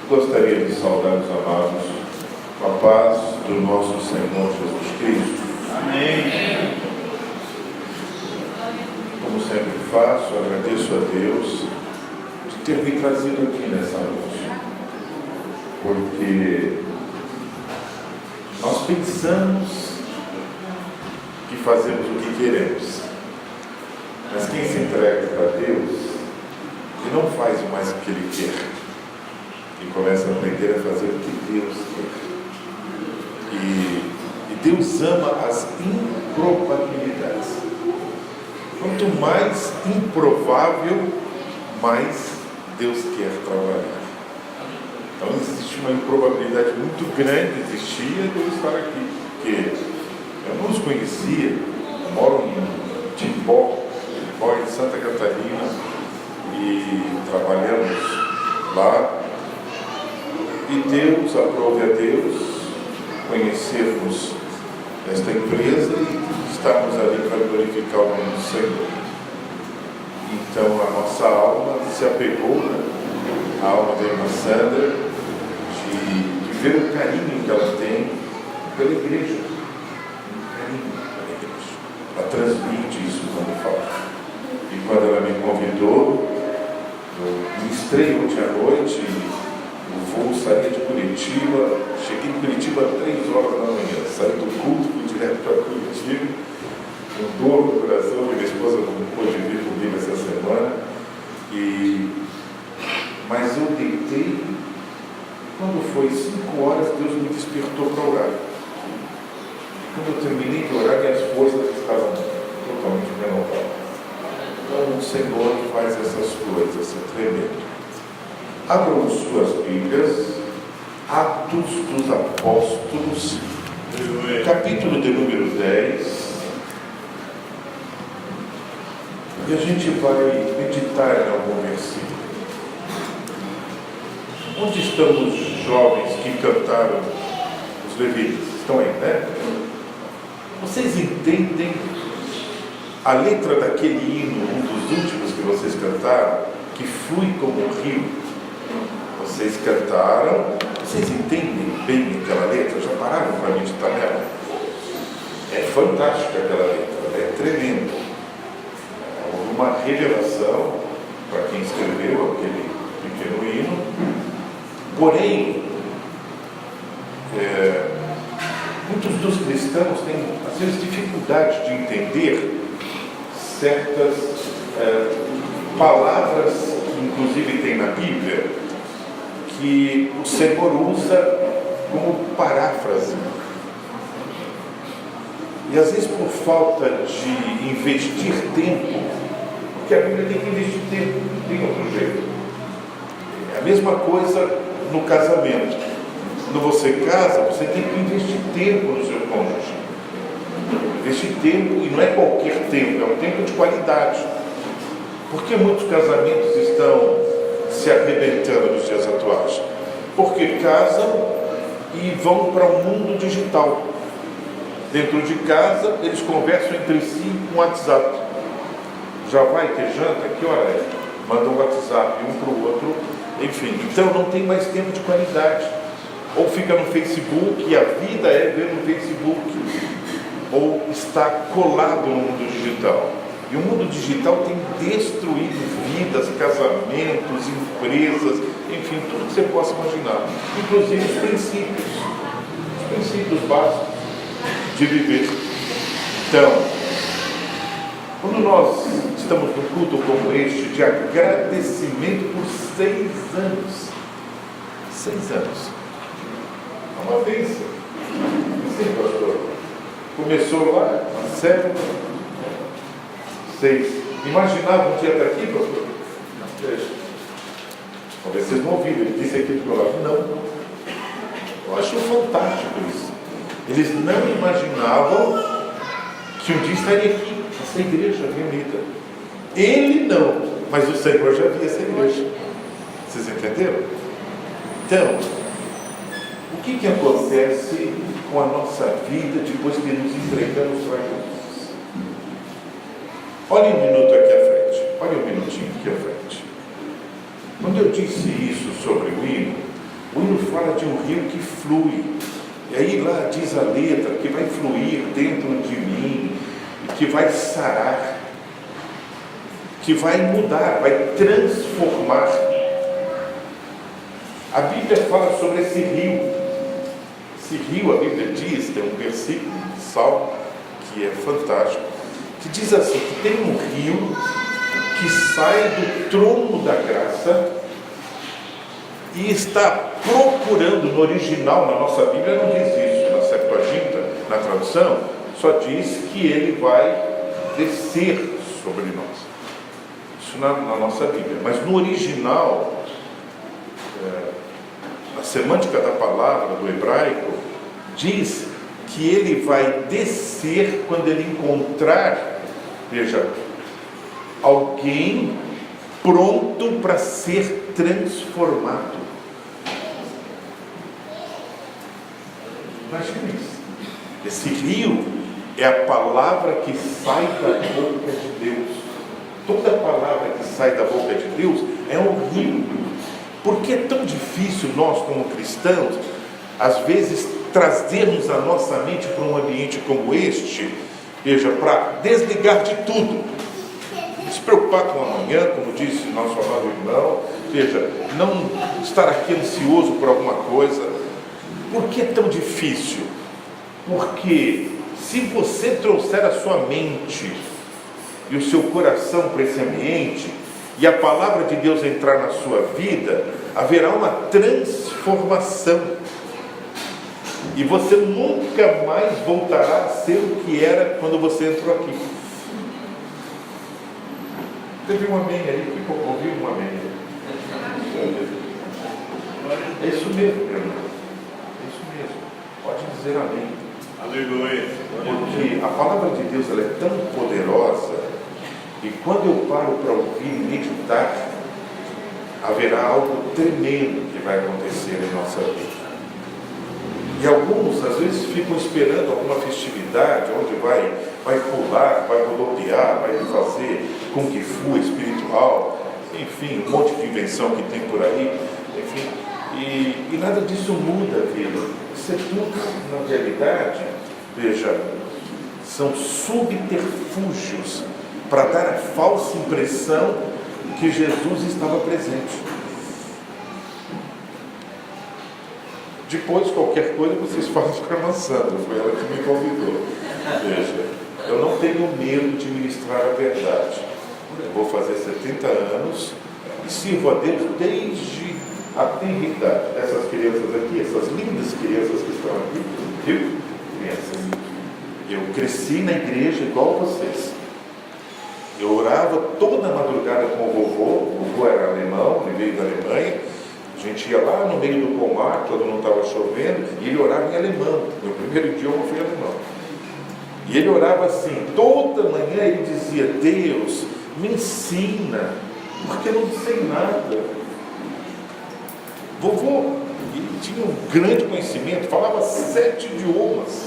Gostaria de saudar os amados com a paz do nosso Senhor Jesus Cristo. Amém. Como sempre faço, agradeço a Deus de ter me trazido aqui nessa noite, porque nós pensamos que fazemos o que queremos, mas quem se entrega para Deus, ele não faz mais o que ele quer. E começa a aprender a fazer o que Deus quer. E Deus ama as improbabilidades. Quanto mais improvável, mais Deus quer trabalhar. Então existe uma improbabilidade muito grande, existia de eu estar aqui, porque eu não os conhecia, eu moro em Timbó, em Santa Catarina, e trabalhamos lá. E Deus, aprove a Deus conhecermos esta empresa e estarmos ali para glorificar o nome do Senhor. Então a nossa alma se apegou, a alma da irmã Sandra, de ver o carinho que ela tem pela igreja. Um carinho pela igreja. Ela transmite isso quando fala. E quando ela me convidou, eu ministrei ontem à noite. O voo saía de Curitiba, cheguei em Curitiba às 3 horas da manhã, saí do culto, fui direto para Curitiba, com dor no coração, minha esposa não pôde vir comigo essa semana, mas eu deitei, quando foi 5 horas, Deus me despertou para orar. Quando eu terminei de orar, minhas forças estavam totalmente renovadas. Então o Senhor faz essas coisas, é tremendo. Abram suas Bíblias, Atos dos Apóstolos, capítulo de número 10, e a gente vai meditar em algum versículo. Onde estão os jovens que cantaram os levitas? Estão aí, né? Vocês entendem a letra daquele hino, um dos últimos que vocês cantaram, que flui como um rio? Vocês cantaram, vocês entendem bem aquela letra? Já pararam para meditar nela? É fantástica aquela letra, é tremenda. Houve uma revelação para quem escreveu aquele pequeno hino. Porém, muitos dos cristãos têm, às vezes, dificuldade de entender certas palavras que, inclusive, tem na Bíblia, que o Senhor usa como paráfrase. E às vezes por falta de investir tempo, porque a Bíblia tem que investir tempo, não tem outro jeito. É a mesma coisa no casamento. Quando você casa, você tem que investir tempo no seu cônjuge. Investir tempo, e não é qualquer tempo, é um tempo de qualidade. Porque muitos casamentos estão se arrebentando nos dias atuais? Porque casam e vão para o mundo digital. Dentro de casa, eles conversam entre si com WhatsApp. Já vai ter janta? Que hora é? Mandam um WhatsApp um para o outro. Enfim, então não tem mais tempo de qualidade. Ou fica no Facebook, e a vida é ver no Facebook. Ou está colado no mundo digital. E o mundo digital tem destruído vidas, casamentos, empresas, enfim, tudo que você possa imaginar. Inclusive os princípios básicos de viver. Então, quando nós estamos num culto como este, de agradecimento por 6 anos. 6 anos. É uma bênção. Sim, pastor. Começou lá, na célula. 6. Imaginavam que ia estar aqui, pastor? Deixa. Talvez vocês não ouviram, ele disse aqui do meu lado. Não. Eu acho fantástico isso. Eles não imaginavam que um dia estaria aqui, essa igreja reunida. Ele não, mas o Senhor já via essa igreja. Vocês entenderam? Então, o que acontece com a nossa vida depois que nos entregamos para Jesus? Olhem um minuto aqui à frente. Olhem um minutinho aqui à frente. Quando eu disse isso sobre o hino, fala de um rio que flui. E aí lá diz a letra que vai fluir dentro de mim, e que vai sarar, que vai mudar, vai transformar. A Bíblia fala sobre esse rio. Esse rio, a Bíblia diz, tem um versículo de Salmo que é fantástico, que diz assim, que tem um rio que sai do trono da graça e está procurando, no original, na nossa Bíblia não diz isso, na Septuaginta, na tradução, só diz que ele vai descer sobre nós. Isso na nossa Bíblia. Mas no original, na semântica da palavra do hebraico, diz que ele vai descer quando ele encontrar, veja, alguém pronto para ser transformado. Imagina isso. Esse rio é a palavra que sai da boca de Deus. Toda palavra que sai da boca de Deus é um rio. Por que é tão difícil nós, como cristãos, às vezes trazermos a nossa mente para um ambiente como este, veja, para desligar de tudo, se preocupar com amanhã, como disse nosso amado irmão, veja, não estar aqui ansioso por alguma coisa. Por que é tão difícil? Porque se você trouxer a sua mente e o seu coração para esse ambiente, e a palavra de Deus entrar na sua vida, haverá uma transformação. E você nunca mais voltará a ser o que era quando você entrou aqui. Teve um amém aí, ouviu um amém aí? É isso mesmo, meu irmão. É isso mesmo. Pode dizer amém. Aleluia. Porque a palavra de Deus ela é tão poderosa, e quando eu paro para ouvir e meditar, haverá algo tremendo que vai acontecer em nossa vida. E alguns, às vezes, ficam esperando alguma festividade, onde vai pular, vai rodopiar, vai fazer Kung Fu espiritual, enfim, um monte de invenção que tem por aí, enfim, e nada disso muda a vida. Isso é tudo, na realidade, veja, são subterfúgios para dar a falsa impressão que Jesus estava presente. Depois, qualquer coisa, vocês falam para a Sandra, foi ela que me convidou. Veja, eu não tenho medo de ministrar a verdade. Eu vou fazer 70 anos e sirvo a Deus desde a tenridade. Essas crianças aqui, essas lindas crianças que estão aqui, viu? Crianças. Eu cresci na igreja igual vocês. Eu orava toda madrugada com o vovô era alemão, ele veio da Alemanha. A gente ia lá no meio do pomar, quando não estava chovendo, e ele orava em alemão. Meu primeiro idioma foi alemão. E ele orava assim, toda manhã ele dizia: Deus, me ensina, porque eu não sei nada. Vovô, ele tinha um grande conhecimento, falava 7 idiomas.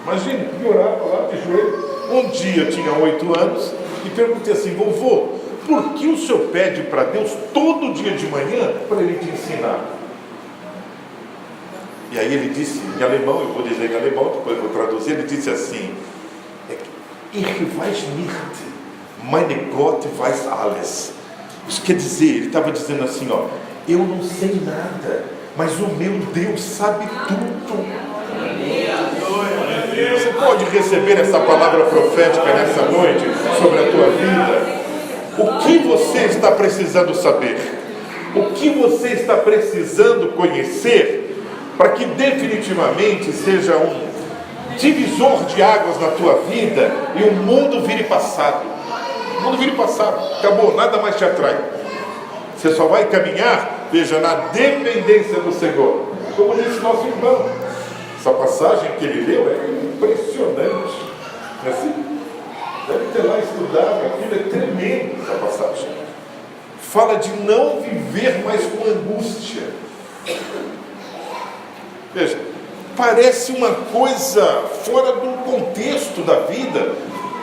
Imagina, ele orava lá de joelho. Um dia eu tinha 8 anos e perguntei assim: vovô, por que o senhor pede para Deus todo dia de manhã para Ele te ensinar? E aí ele disse em alemão, eu vou dizer em alemão, depois eu vou traduzir, ele disse assim: Ich weiß nicht, meine Gott weiß alles. Isso quer dizer, ele estava dizendo assim, ó, eu não sei nada, mas o meu Deus sabe tudo. Você pode receber essa palavra profética nessa noite sobre a tua vida? O que você está precisando saber? O que você está precisando conhecer para que definitivamente seja um divisor de águas na tua vida e o mundo vire passado? O mundo vire passado, acabou, nada mais te atrai. Você só vai caminhar, veja, na dependência do Senhor. Como disse nosso irmão, essa passagem que ele leu é impressionante. Não é assim? Deve ter lá estudado, aquilo é tremendo, essa passagem. Fala de não viver mais com angústia. Veja, parece uma coisa fora do contexto da vida.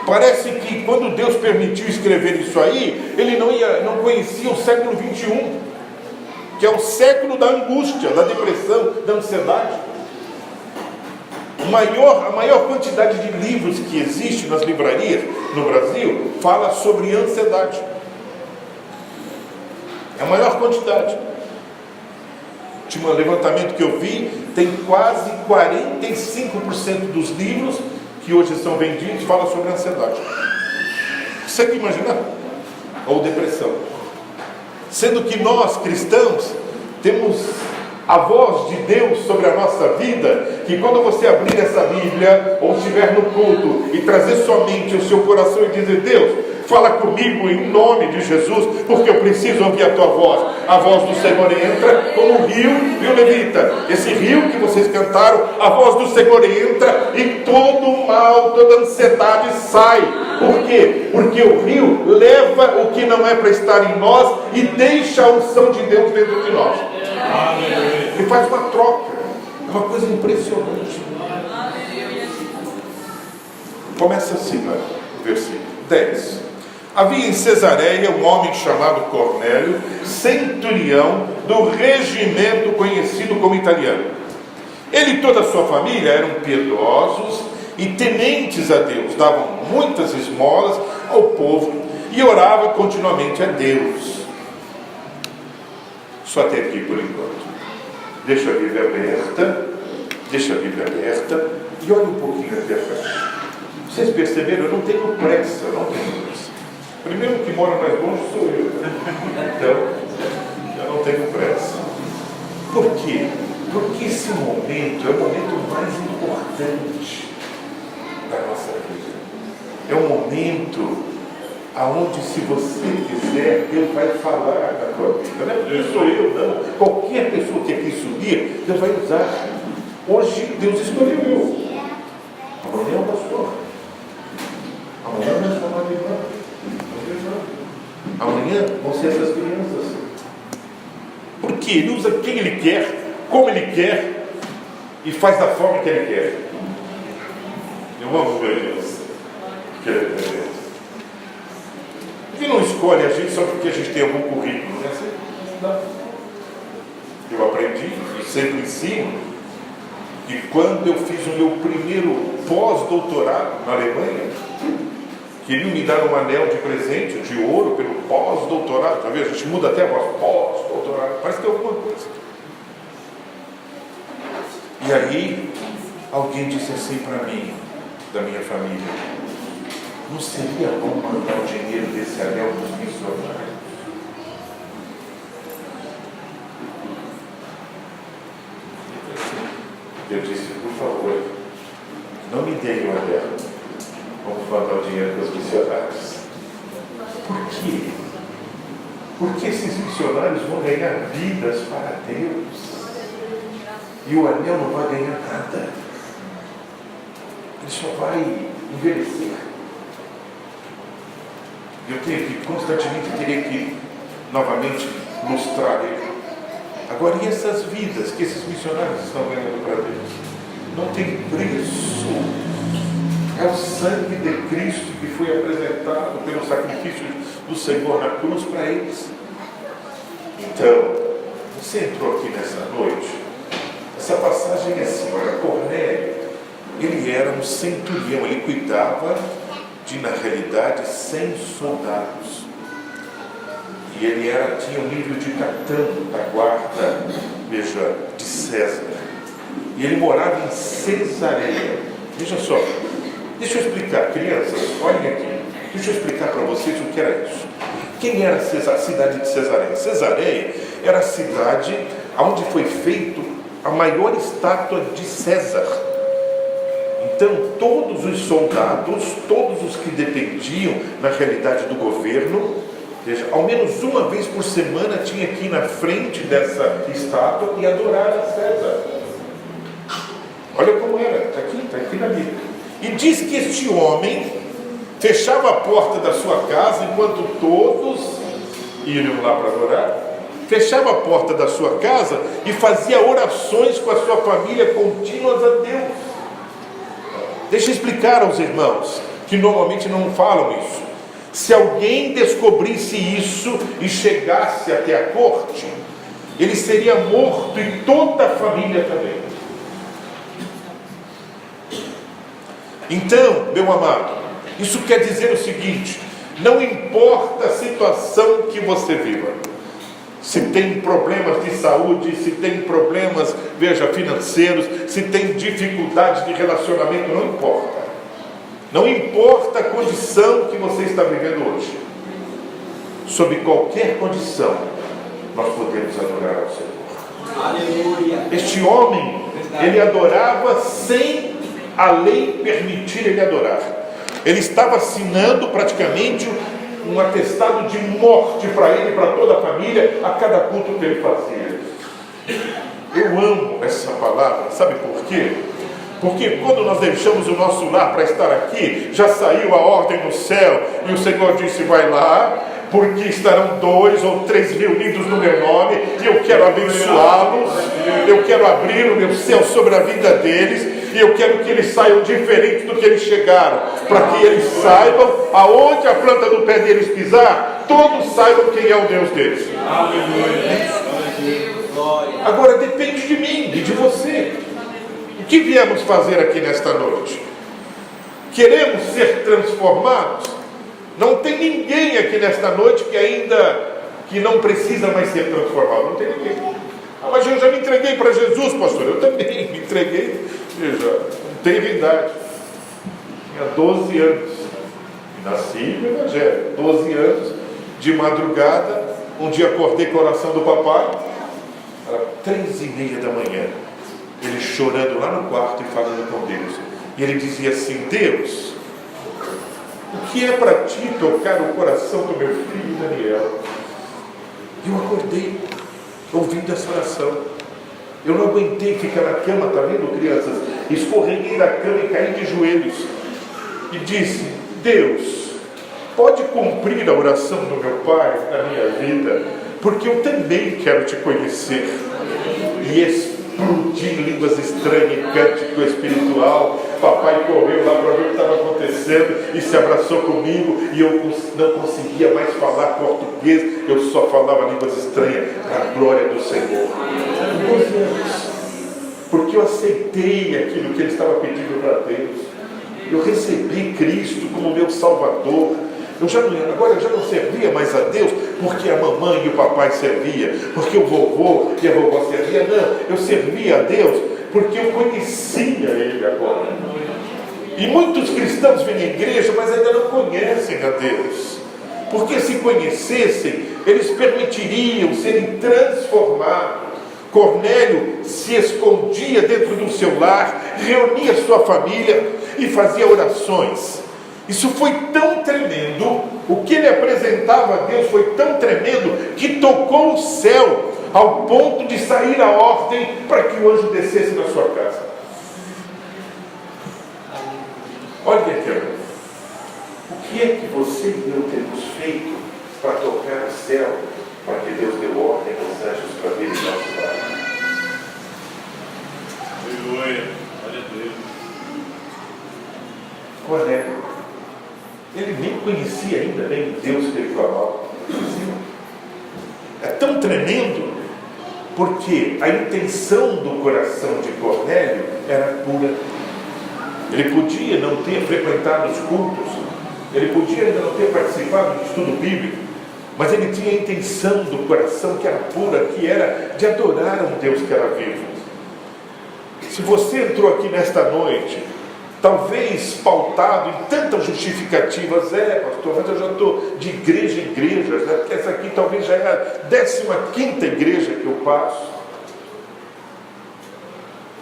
Parece que quando Deus permitiu escrever isso aí, ele não conhecia o século 21. que é o século da angústia, da depressão, da ansiedade. A maior quantidade de livros que existe nas livrarias no Brasil fala sobre ansiedade. É a maior quantidade. O último levantamento que eu vi, tem quase 45% dos livros que hoje são vendidos fala sobre ansiedade. Você que imaginar? Ou depressão. Sendo que nós, cristãos, temos a voz de Deus sobre a nossa vida, que quando você abrir essa Bíblia, ou estiver no culto, e trazer sua mente, o seu coração e dizer: Deus, fala comigo em nome de Jesus, porque eu preciso ouvir a tua voz. A voz do Senhor entra como um rio, viu, levita? Esse rio que vocês cantaram, a voz do Senhor entra e todo o mal, toda a ansiedade sai. Por quê? Porque o rio leva o que não é para estar em nós e deixa a unção de Deus dentro de nós. Ele faz uma troca. É uma coisa impressionante. Começa assim, né? O versículo 10. Havia em Cesareia um homem chamado Cornélio, centurião do regimento conhecido como italiano. Ele e toda a sua família eram piedosos e tementes a Deus, davam muitas esmolas ao povo e orava continuamente a Deus. Só até aqui por enquanto. Deixa a Bíblia aberta e olha um pouquinho aqui atrás. Vocês perceberam? Eu não tenho pressa. Primeiro que mora mais longe sou eu. Então, eu não tenho pressa. Por quê? Porque esse momento é o momento mais importante da nossa vida. É um momento aonde, se você quiser, Deus vai falar na tua vida. Não é porque sou eu, não. Qualquer pessoa que aqui subir, Deus vai usar. Hoje, Deus escolheu eu. Amanhã é o pastor. Amanhã é a chamada irmã. Amanhã vão ser essas crianças. Porque Ele usa quem Ele quer, como Ele quer e faz da forma que Ele quer. Eu amo ver Deus. Ele não escolhe a gente só porque a gente tem algum currículo, né? Não. Eu aprendi e sempre ensino que quando eu fiz o meu primeiro pós-doutorado na Alemanha, queriam me dar um anel de presente de ouro pelo pós-doutorado. Tá vendo? A gente muda até a voz, pós-doutorado. Parece que é alguma coisa. E aí, alguém disse assim para mim, da minha família: não seria bom mandar o dinheiro desse anel para os missionários? Eu disse: por favor, não me deem o anel. Vamos mandar o dinheiro para os missionários. Por quê? Porque esses missionários vão ganhar vidas para Deus. E o anel não vai ganhar nada. Ele só vai envelhecer. Eu tenho que constantemente que novamente mostrar ele. Agora, e essas vidas que esses missionários estão ganhando para Deus? Não tem preço. É o sangue de Cristo que foi apresentado pelo sacrifício do Senhor na cruz para eles. Então, você entrou aqui nessa noite. Essa passagem é assim: olha, Cornélio, ele era um centurião, ele cuidava de, na realidade, 100 soldados. E ele tinha um nível de capitão da guarda, veja, de César. E ele morava em Cesareia. Veja só, deixa eu explicar, crianças, olhem aqui. Deixa eu explicar para vocês o que era isso. Quem era a cidade de Cesareia? Cesareia era a cidade onde foi feito a maior estátua de César. Então, todos os soldados, todos os que dependiam, na realidade, do governo, veja, ao menos uma vez por semana tinha aqui na frente dessa estátua e adorar a César. Olha como era, está aqui na Bíblia. E diz que este homem fechava a porta da sua casa enquanto todos iriam lá para adorar. Fechava a porta da sua casa e fazia orações com a sua família contínuas a Deus. Deixa eu explicar aos irmãos que normalmente não falam isso. Se alguém descobrisse isso e chegasse até a corte, ele seria morto e toda a família também. Então, meu amado, isso quer dizer o seguinte: não importa a situação que você viva, se tem problemas de saúde, se tem problemas, veja, financeiros, se tem dificuldades de relacionamento, não importa. Não importa a condição que você está vivendo hoje. Sob qualquer condição, nós podemos adorar ao Senhor. Aleluia. Este homem, ele adorava sem a lei permitir ele adorar. Ele estava assinando praticamente um atestado de morte para ele e para toda a família a cada culto que ele fazia. Eu amo essa palavra, sabe por quê? Porque quando nós deixamos o nosso lar para estar aqui, já saiu a ordem no céu, e o Senhor disse: vai lá, porque estarão 2 ou 3 reunidos no meu nome, e eu quero abençoá-los, eu quero abrir o meu céu sobre a vida deles, e eu quero que eles saiam diferentes do que eles chegaram, para que eles saibam aonde a planta do pé deles pisar, todos saibam quem é o Deus deles. Agora depende de mim e de você. O que viemos fazer aqui nesta noite? Queremos ser transformados? Não tem ninguém aqui nesta noite que não precisa mais ser transformado. Não tem ninguém. Ah, mas eu já me entreguei para Jesus, pastor. Eu também me entreguei. Veja, não tenho idade. Tinha 12 anos. Nasci no Evangelho. 12 anos, de madrugada, um dia acordei com a oração do papai. Era 3h30 da manhã. Ele chorando lá no quarto e falando com Deus. E ele dizia assim: Deus, o que é para ti tocar o coração do meu filho Daniel? Eu acordei ouvindo essa oração. Eu não aguentei ficar na cama, tá vendo, crianças? Escorreguei da cama e caí de joelhos. E disse: Deus, pode cumprir a oração do meu pai na minha vida, porque eu também quero te conhecer. E explodi em línguas estranhas, em cântico espiritual. Papai correu lá para ver o que estava acontecendo e se abraçou comigo, e eu não conseguia mais falar português, eu só falava línguas estranhas, para a glória do Senhor. Porque eu aceitei aquilo que ele estava pedindo para Deus. Eu recebi Cristo como meu Salvador. Agora eu já não servia mais a Deus porque a mamãe e o papai serviam, porque o vovô e a vovó serviam. Não, eu servia a Deus porque eu conhecia Ele agora. E muitos cristãos vêm à igreja, mas ainda não conhecem a Deus. Porque se conhecessem, eles permitiriam serem transformados. Cornélio se escondia dentro do seu lar, reunia sua família e fazia orações. Isso foi tão tremendo, o que ele apresentava a Deus foi tão tremendo, que tocou o céu, ao ponto de sair a ordem para que o anjo descesse na sua casa. Olha aqui, o que é que você e eu temos feito para tocar o céu, para que Deus dê ordem aos anjos para vir em nosso lar? Aleluia, olha Deus. Cornélio, ele nem conhecia ainda bem Deus que ele falava. É tão tremendo, porque a intenção do coração de Cornélio era pura. Ele podia não ter frequentado os cultos, ele podia ainda não ter participado do estudo bíblico, mas ele tinha a intenção do coração que era pura, que era de adorar um Deus que era vivo. Se você entrou aqui nesta noite, talvez pautado em tantas justificativas, pastor, mas eu já estou de igreja em igreja, né? Porque essa aqui talvez já é a 15ª igreja que eu passo,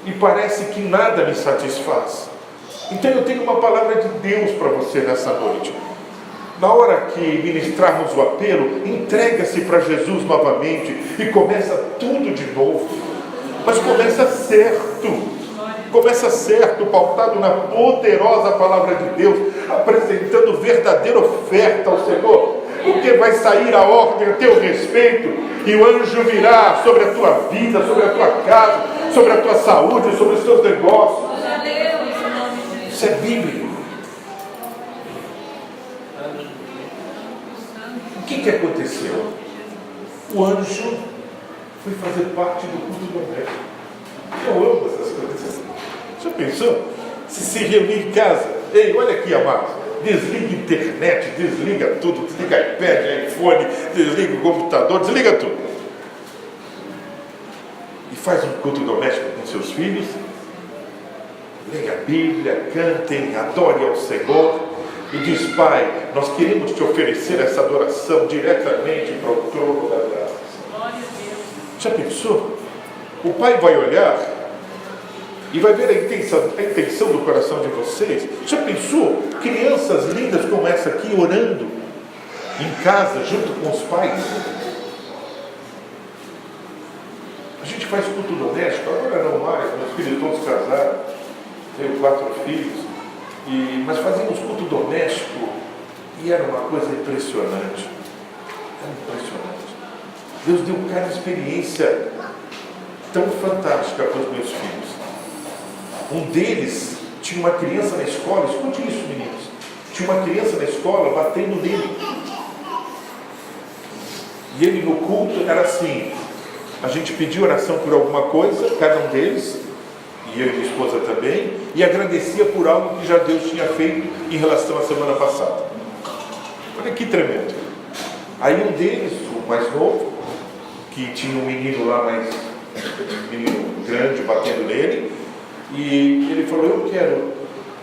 e parece que nada me satisfaz. Então eu tenho uma palavra de Deus para você nessa noite. Na hora que ministrarmos o apelo, entrega-se para Jesus novamente e começa tudo de novo. Mas começa certo, pautado na poderosa palavra de Deus, apresentando verdadeira oferta ao Senhor, porque vai sair a ordem a teu respeito, e o anjo virá sobre a tua vida, sobre a tua casa, sobre a tua saúde, sobre os teus negócios. Isso é bíblico. O que aconteceu? O anjo foi fazer parte do culto doméstico. Eu amo essas coisas. Já pensou? Se reunir em casa. Ei, olha aqui, amado. Desliga a internet, desliga tudo. Desliga iPad, iPhone, desliga o computador, desliga tudo. E faz um culto doméstico com seus filhos. Leia a Bíblia, cantem, adorem ao Senhor. E diz: Pai, nós queremos te oferecer essa adoração diretamente para o trono da graça. Já pensou? O Pai vai olhar e vai ver a intenção do coração de vocês. Já pensou? Crianças lindas como essa aqui orando em casa junto com os pais. A gente faz culto doméstico, agora não mais, meus filhos todos casaram, tenho 4 filhos, mas fazíamos culto doméstico e era uma coisa impressionante. Era impressionante. Deus deu cada experiência tão fantástica para os meus filhos. Um deles tinha uma criança na escola, escute isso, meninos. Tinha uma criança na escola batendo nele. E ele no culto era assim: a gente pedia oração por alguma coisa, cada um deles, e eu e minha esposa também, e agradecia por algo que já Deus tinha feito em relação à semana passada. Olha que tremendo. Aí um deles, o mais novo, que tinha um menino lá, um menino grande batendo nele, e ele falou: eu quero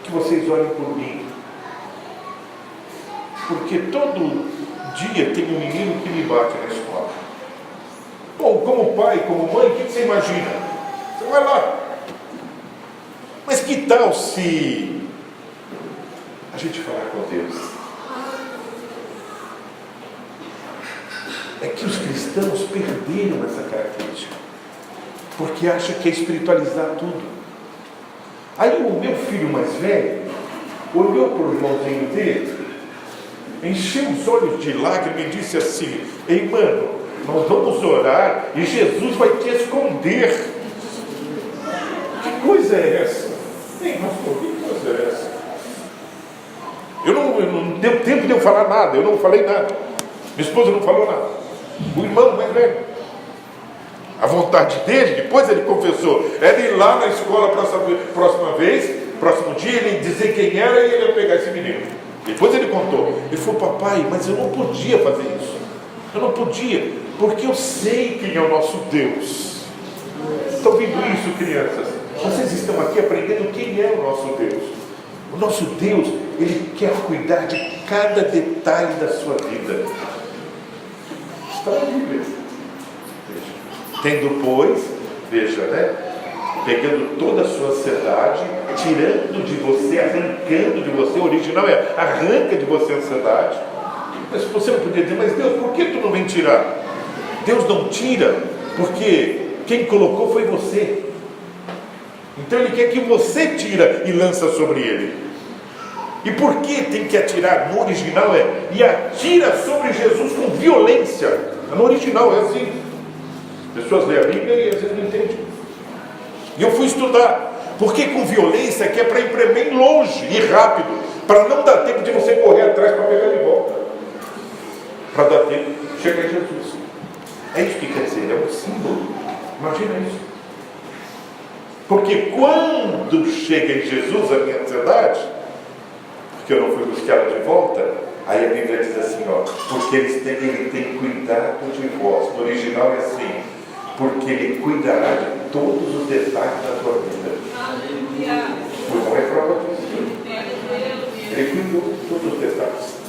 que vocês orem por mim, porque todo dia tem um menino que me bate na escola. Bom, como pai, como mãe, o que você imagina? Você vai lá. Mas que tal se a gente falar com Deus? É que os cristãos perderam essa característica, porque acham que é espiritualizar tudo. Aí o meu filho mais velho olhou para o irmãozinho dele, encheu os olhos de lágrimas e disse assim: ei, mano, nós vamos orar e Jesus vai te esconder. Que coisa é essa? Ei, pastor, que coisa é essa? Eu não deu tempo de eu falar nada, eu não falei nada. Minha esposa não falou nada. O irmão mais velho, a vontade dele, depois ele confessou, era ir lá na escola próximo dia, ele dizer quem era e ele ia pegar esse menino. Depois ele contou. Ele falou: papai, mas eu não podia fazer isso. Eu não podia, porque eu sei quem é o nosso Deus. Estão ouvindo isso, crianças? Vocês estão aqui aprendendo quem é o nosso Deus. O nosso Deus, Ele quer cuidar de cada detalhe da sua vida. Está na Bíblia. Tendo, pois, veja, né? Pegando toda a sua ansiedade, tirando de você, arrancando de você, o original é arranca de você a ansiedade. Mas você não podia dizer: mas Deus, por que tu não vem tirar? Deus não tira, porque quem colocou foi você. Então Ele quer que você tira e lança sobre Ele. E por que tem que atirar? No original e atira sobre Jesus com violência. No original é assim. As pessoas lêem a Bíblia e às vezes não entendem. E eu fui estudar, porque com violência que é para ir bem longe e rápido, para não dar tempo de você correr atrás para pegar de volta, para dar tempo de chegar em Jesus. É isso que quer dizer, é um símbolo. Imagina isso. Porque quando chega em Jesus a minha ansiedade, porque eu não fui buscá-la de volta, aí a Bíblia diz assim, porque ele tem cuidado de vós. No original é assim: porque Ele cuidará de todos os detalhes da tua vida. O irmão é prova disso. Ele cuidou de todos os detalhes.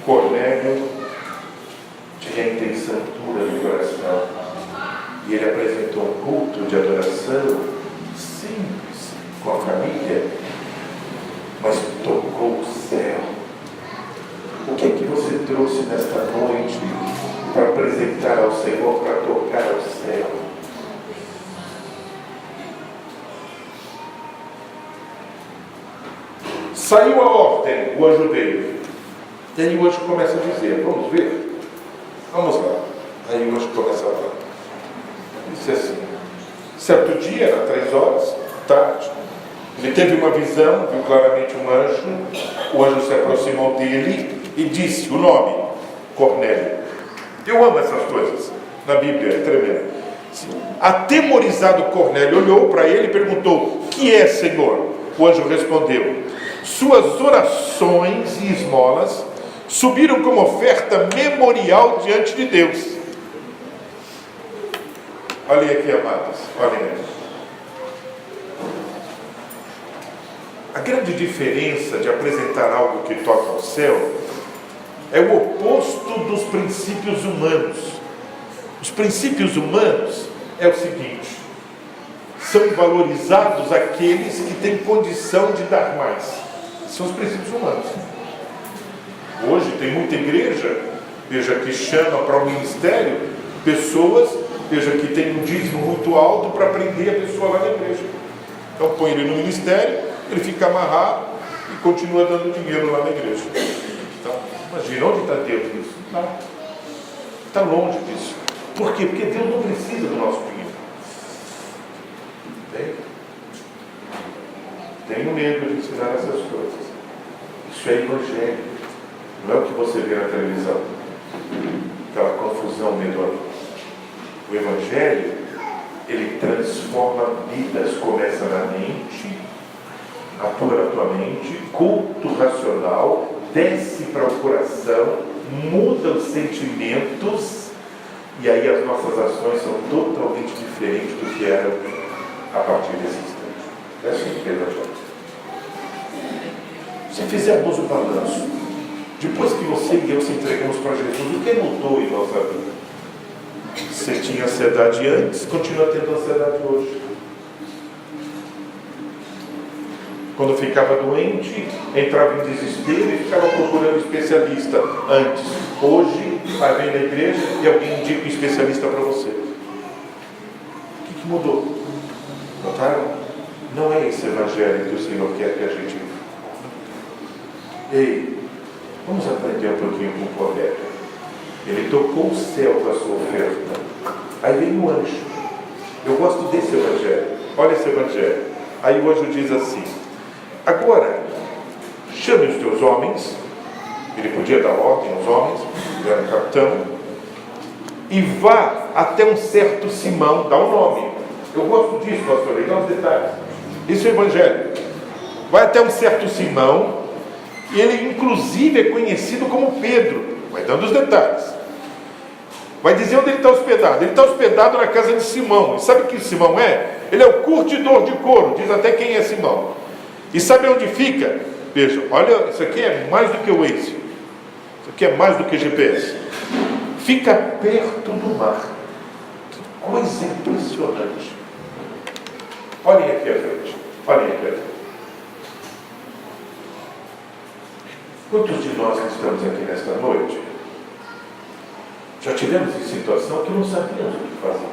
Cornélio tinha a intenção pura do coração, e ele apresentou um culto de adoração simples com a família, mas tocou o céu. O que é que você trouxe nesta noite para apresentar ao Senhor, para tocar ao céu? Saiu a ordem, o anjo veio. E aí o anjo começa a dizer: vamos ver? Vamos lá. Aí o anjo começa a falar. Disse assim: certo dia, era 3 horas, tarde, ele teve uma visão, viu claramente um anjo. O anjo se aproximou dele e disse o nome: Cornélio. Eu amo essas coisas na Bíblia, é tremendo. Atemorizado Cornélio olhou para ele e perguntou: que é, Senhor? O anjo respondeu: suas orações e esmolas subiram como oferta memorial diante de Deus. Olhem aqui, amados, olhem aqui. A grande diferença de apresentar algo que toca ao céu é o oposto dos princípios humanos. Os princípios humanos é o seguinte: são valorizados aqueles que têm condição de dar mais. São os princípios humanos. Hoje tem muita igreja, veja, que chama para o ministério pessoas, veja, que tem um dízimo muito alto para prender a pessoa lá na igreja. Então põe ele no ministério, ele fica amarrado e continua dando dinheiro lá na igreja. Então, imagina, onde está Deus nisso? Não. Está longe disso. Por quê? Porque Deus não precisa do nosso dinheiro. Tenho medo de ensinar essas coisas. Isso é evangelho. Não é o que você vê na televisão. Aquela confusão medonha. O evangelho, ele transforma vidas. Começa na mente, atua na tua mente, culto racional, desce para o coração, muda os sentimentos, e aí as nossas ações são totalmente diferentes do que eram a partir desse instante. É assim que é o evangelho. Se fizermos o balanço, depois que você e eu se entregamos para Jesus, o que mudou em nossa vida? Você tinha ansiedade antes, continua tendo ansiedade hoje. Quando ficava doente, entrava em desespero e ficava procurando especialista antes. Hoje, vai vir na igreja e alguém indica um especialista para você. O que mudou? Notaram? Não é esse evangelho que o Senhor quer que a gente viva. Ei, vamos aprender um pouquinho com o Cornélio. Ele tocou o céu com a sua oferta. Aí vem o anjo. Eu gosto desse evangelho. Olha esse evangelho. Aí o anjo diz assim: agora, chame os teus homens. Ele podia dar ordem aos homens, ele era capitão, e vá até um certo Simão, dá um nome. Eu gosto disso, pastor, dá uns detalhes. Isso é o evangelho. Vai até um certo Simão, e ele inclusive é conhecido como Pedro. Vai dando os detalhes. Vai dizer onde ele está hospedado. Ele está hospedado na casa de Simão. E sabe o que Simão é? Ele é o curtidor de couro, diz até quem é Simão. E sabe onde fica? Veja, olha, isso aqui é mais do que o Waze. Isso aqui é mais do que GPS. Fica perto do mar. Que coisa impressionante. Olhem aqui à frente. Olhem aqui à frente. Quantos de nós que estamos aqui nesta noite já tivemos em situação que não sabíamos o que fazer?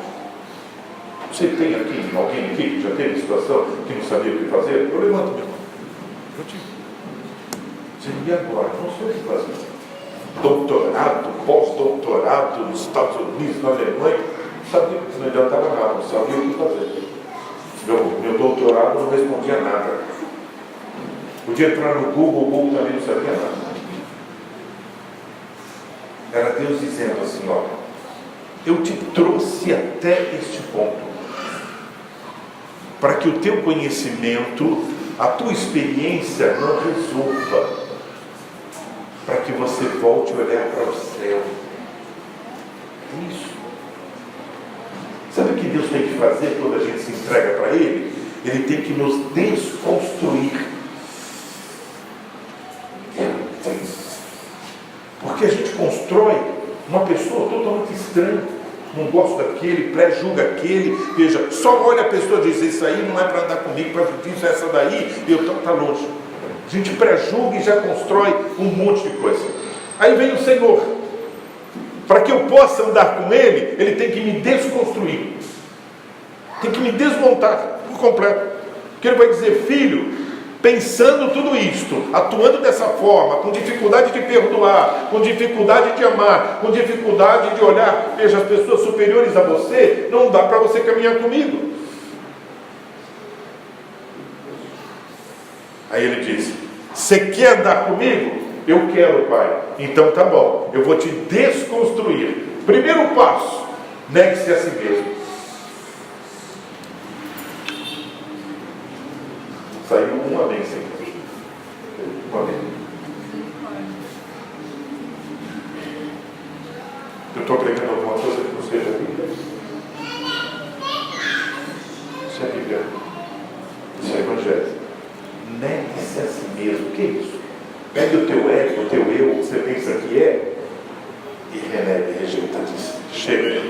Você tem aqui alguém aqui que já teve situação que não sabia o que fazer? Eu levanto minha mão. Eu tive. E agora? Não sei o que fazer. Doutorado, pós-doutorado nos Estados Unidos, na Alemanha, não sabia, não adiantava nada, não sabia o que fazer. Meu doutorado não respondia nada. Podia entrar no Google, o Google também não sabia nada. Era Deus dizendo assim: olha, eu te trouxe até este ponto, para que o teu conhecimento, a tua experiência não resolva, para que você volte a olhar para o céu. Isso. Sabe o que Deus tem que fazer quando a gente se entrega para Ele? Ele tem que nos desconstruir. Porque a gente constrói uma pessoa totalmente estranha. Não gosto daquele, pré-julga aquele. Veja, só olha a pessoa e diz: isso aí não é para andar comigo, para justiça, essa daí, eu estou tá longe. A gente pré-julga e já constrói um monte de coisa. Aí vem o Senhor. Para que eu possa andar com Ele, Ele tem que me desconstruir. Tem que me desmontar por completo. Porque Ele vai dizer: filho, pensando tudo isto, atuando dessa forma, com dificuldade de perdoar, com dificuldade de amar, com dificuldade de olhar, veja, as pessoas superiores a você, não dá para você caminhar comigo. Aí ele diz: você quer andar comigo? Eu quero, Pai. Então tá bom, eu vou te desconstruir, Primeiro passo, negue-se a si mesmo. Saiu um amém, Senhor. Um amém. Eu estou pregando alguma coisa que não seja a Bíblia? Isso é a Bíblia. Isso é o Evangelho. Negue-se a si mesmo. O que é isso? Pegue o teu ego, o teu eu, o que você pensa que é, e renegue, rejeita disso. Chega.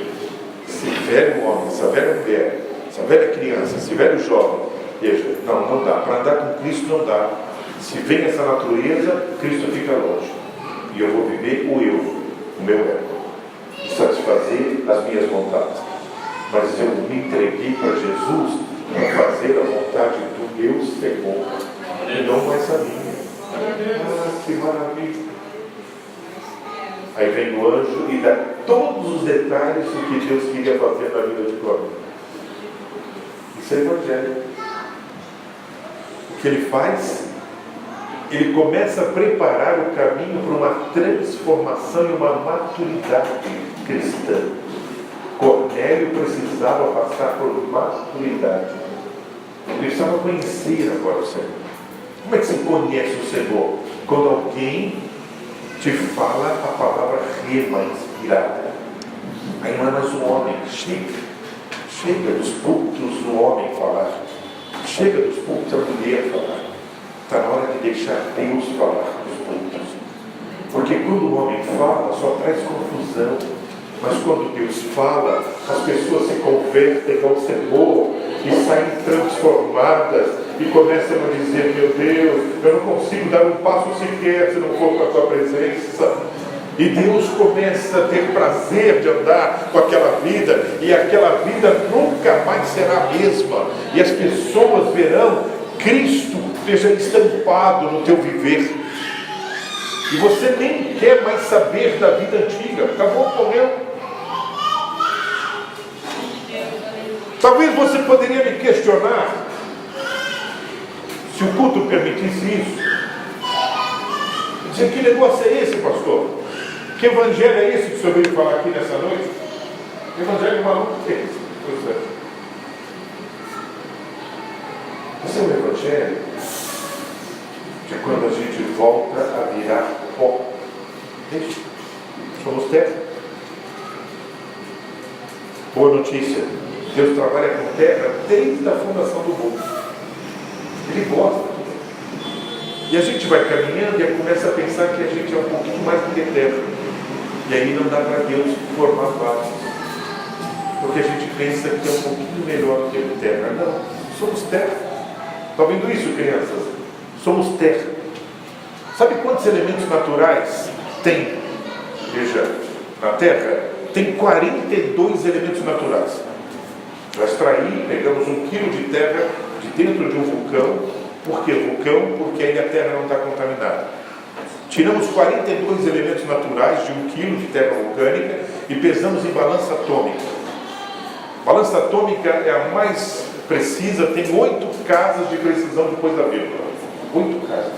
Se velho homem, essa velha mulher, essa velha criança, esse velho jovem, veja, não dá. Para andar com Cristo não dá. Se vem essa natureza, Cristo fica longe. E eu vou viver o eu, o meu ego. Satisfazer as minhas vontades. Mas eu me entreguei para Jesus para fazer a vontade do meu Senhor e não mais a minha. Ah, que maravilha! Aí vem o anjo e dá todos os detalhes do que Deus queria fazer na vida de Cláudio. Isso é Evangelho. O que ele faz? Ele começa a preparar o caminho para uma transformação e uma maturidade cristã. Cornélio precisava passar por maturidade. Ele precisava conhecer agora o Senhor. Como é que você conhece o Senhor? Quando alguém te fala a palavra rema inspirada. Aí não é mais um homem. Chega dos púlpitos do homem falar. Chega dos púlpitos da mulher falar. Está na hora de deixar Deus falar nos púlpitos. Porque quando o homem fala, só traz confusão. Mas quando Deus fala, as pessoas se convertem ao Senhor e saem transformadas e começam a dizer: meu Deus, eu não consigo dar um passo sequer se não for para a tua presença. E Deus começa a ter prazer de andar com aquela vida, e aquela vida nunca mais será a mesma. E as pessoas verão Cristo, veja, estampado no teu viver. E você nem quer mais saber da vida antiga. Acabou, morreu. Talvez você poderia me questionar, se o culto permitisse isso. Dizer: que negócio é esse, pastor? Que evangelho é esse que o senhor veio falar aqui nessa noite? Evangelho maluco que é esse? Esse é o evangelho de quando a gente volta a virar pó. Deixa. Somos terra. Boa notícia. Deus trabalha com terra desde a fundação do mundo. Ele gosta. E a gente vai caminhando e começa a pensar que a gente é um pouquinho mais do que terra. E aí não dá para Deus formar vasos. Porque a gente pensa que é um pouquinho melhor do que terra. Não, somos terra. Está vendo isso, crianças? Somos terra. Sabe quantos elementos naturais tem? Veja, na terra tem 42 elementos naturais. Nós pegamos 1 quilo de terra de dentro de um vulcão. Por que vulcão? Porque aí a terra não está contaminada. Tiramos 42 elementos naturais de 1 quilo de terra vulcânica e pesamos em balança atômica. Balança atômica é a mais precisa, tem 8 casas de precisão depois da vírgula. 8 casas.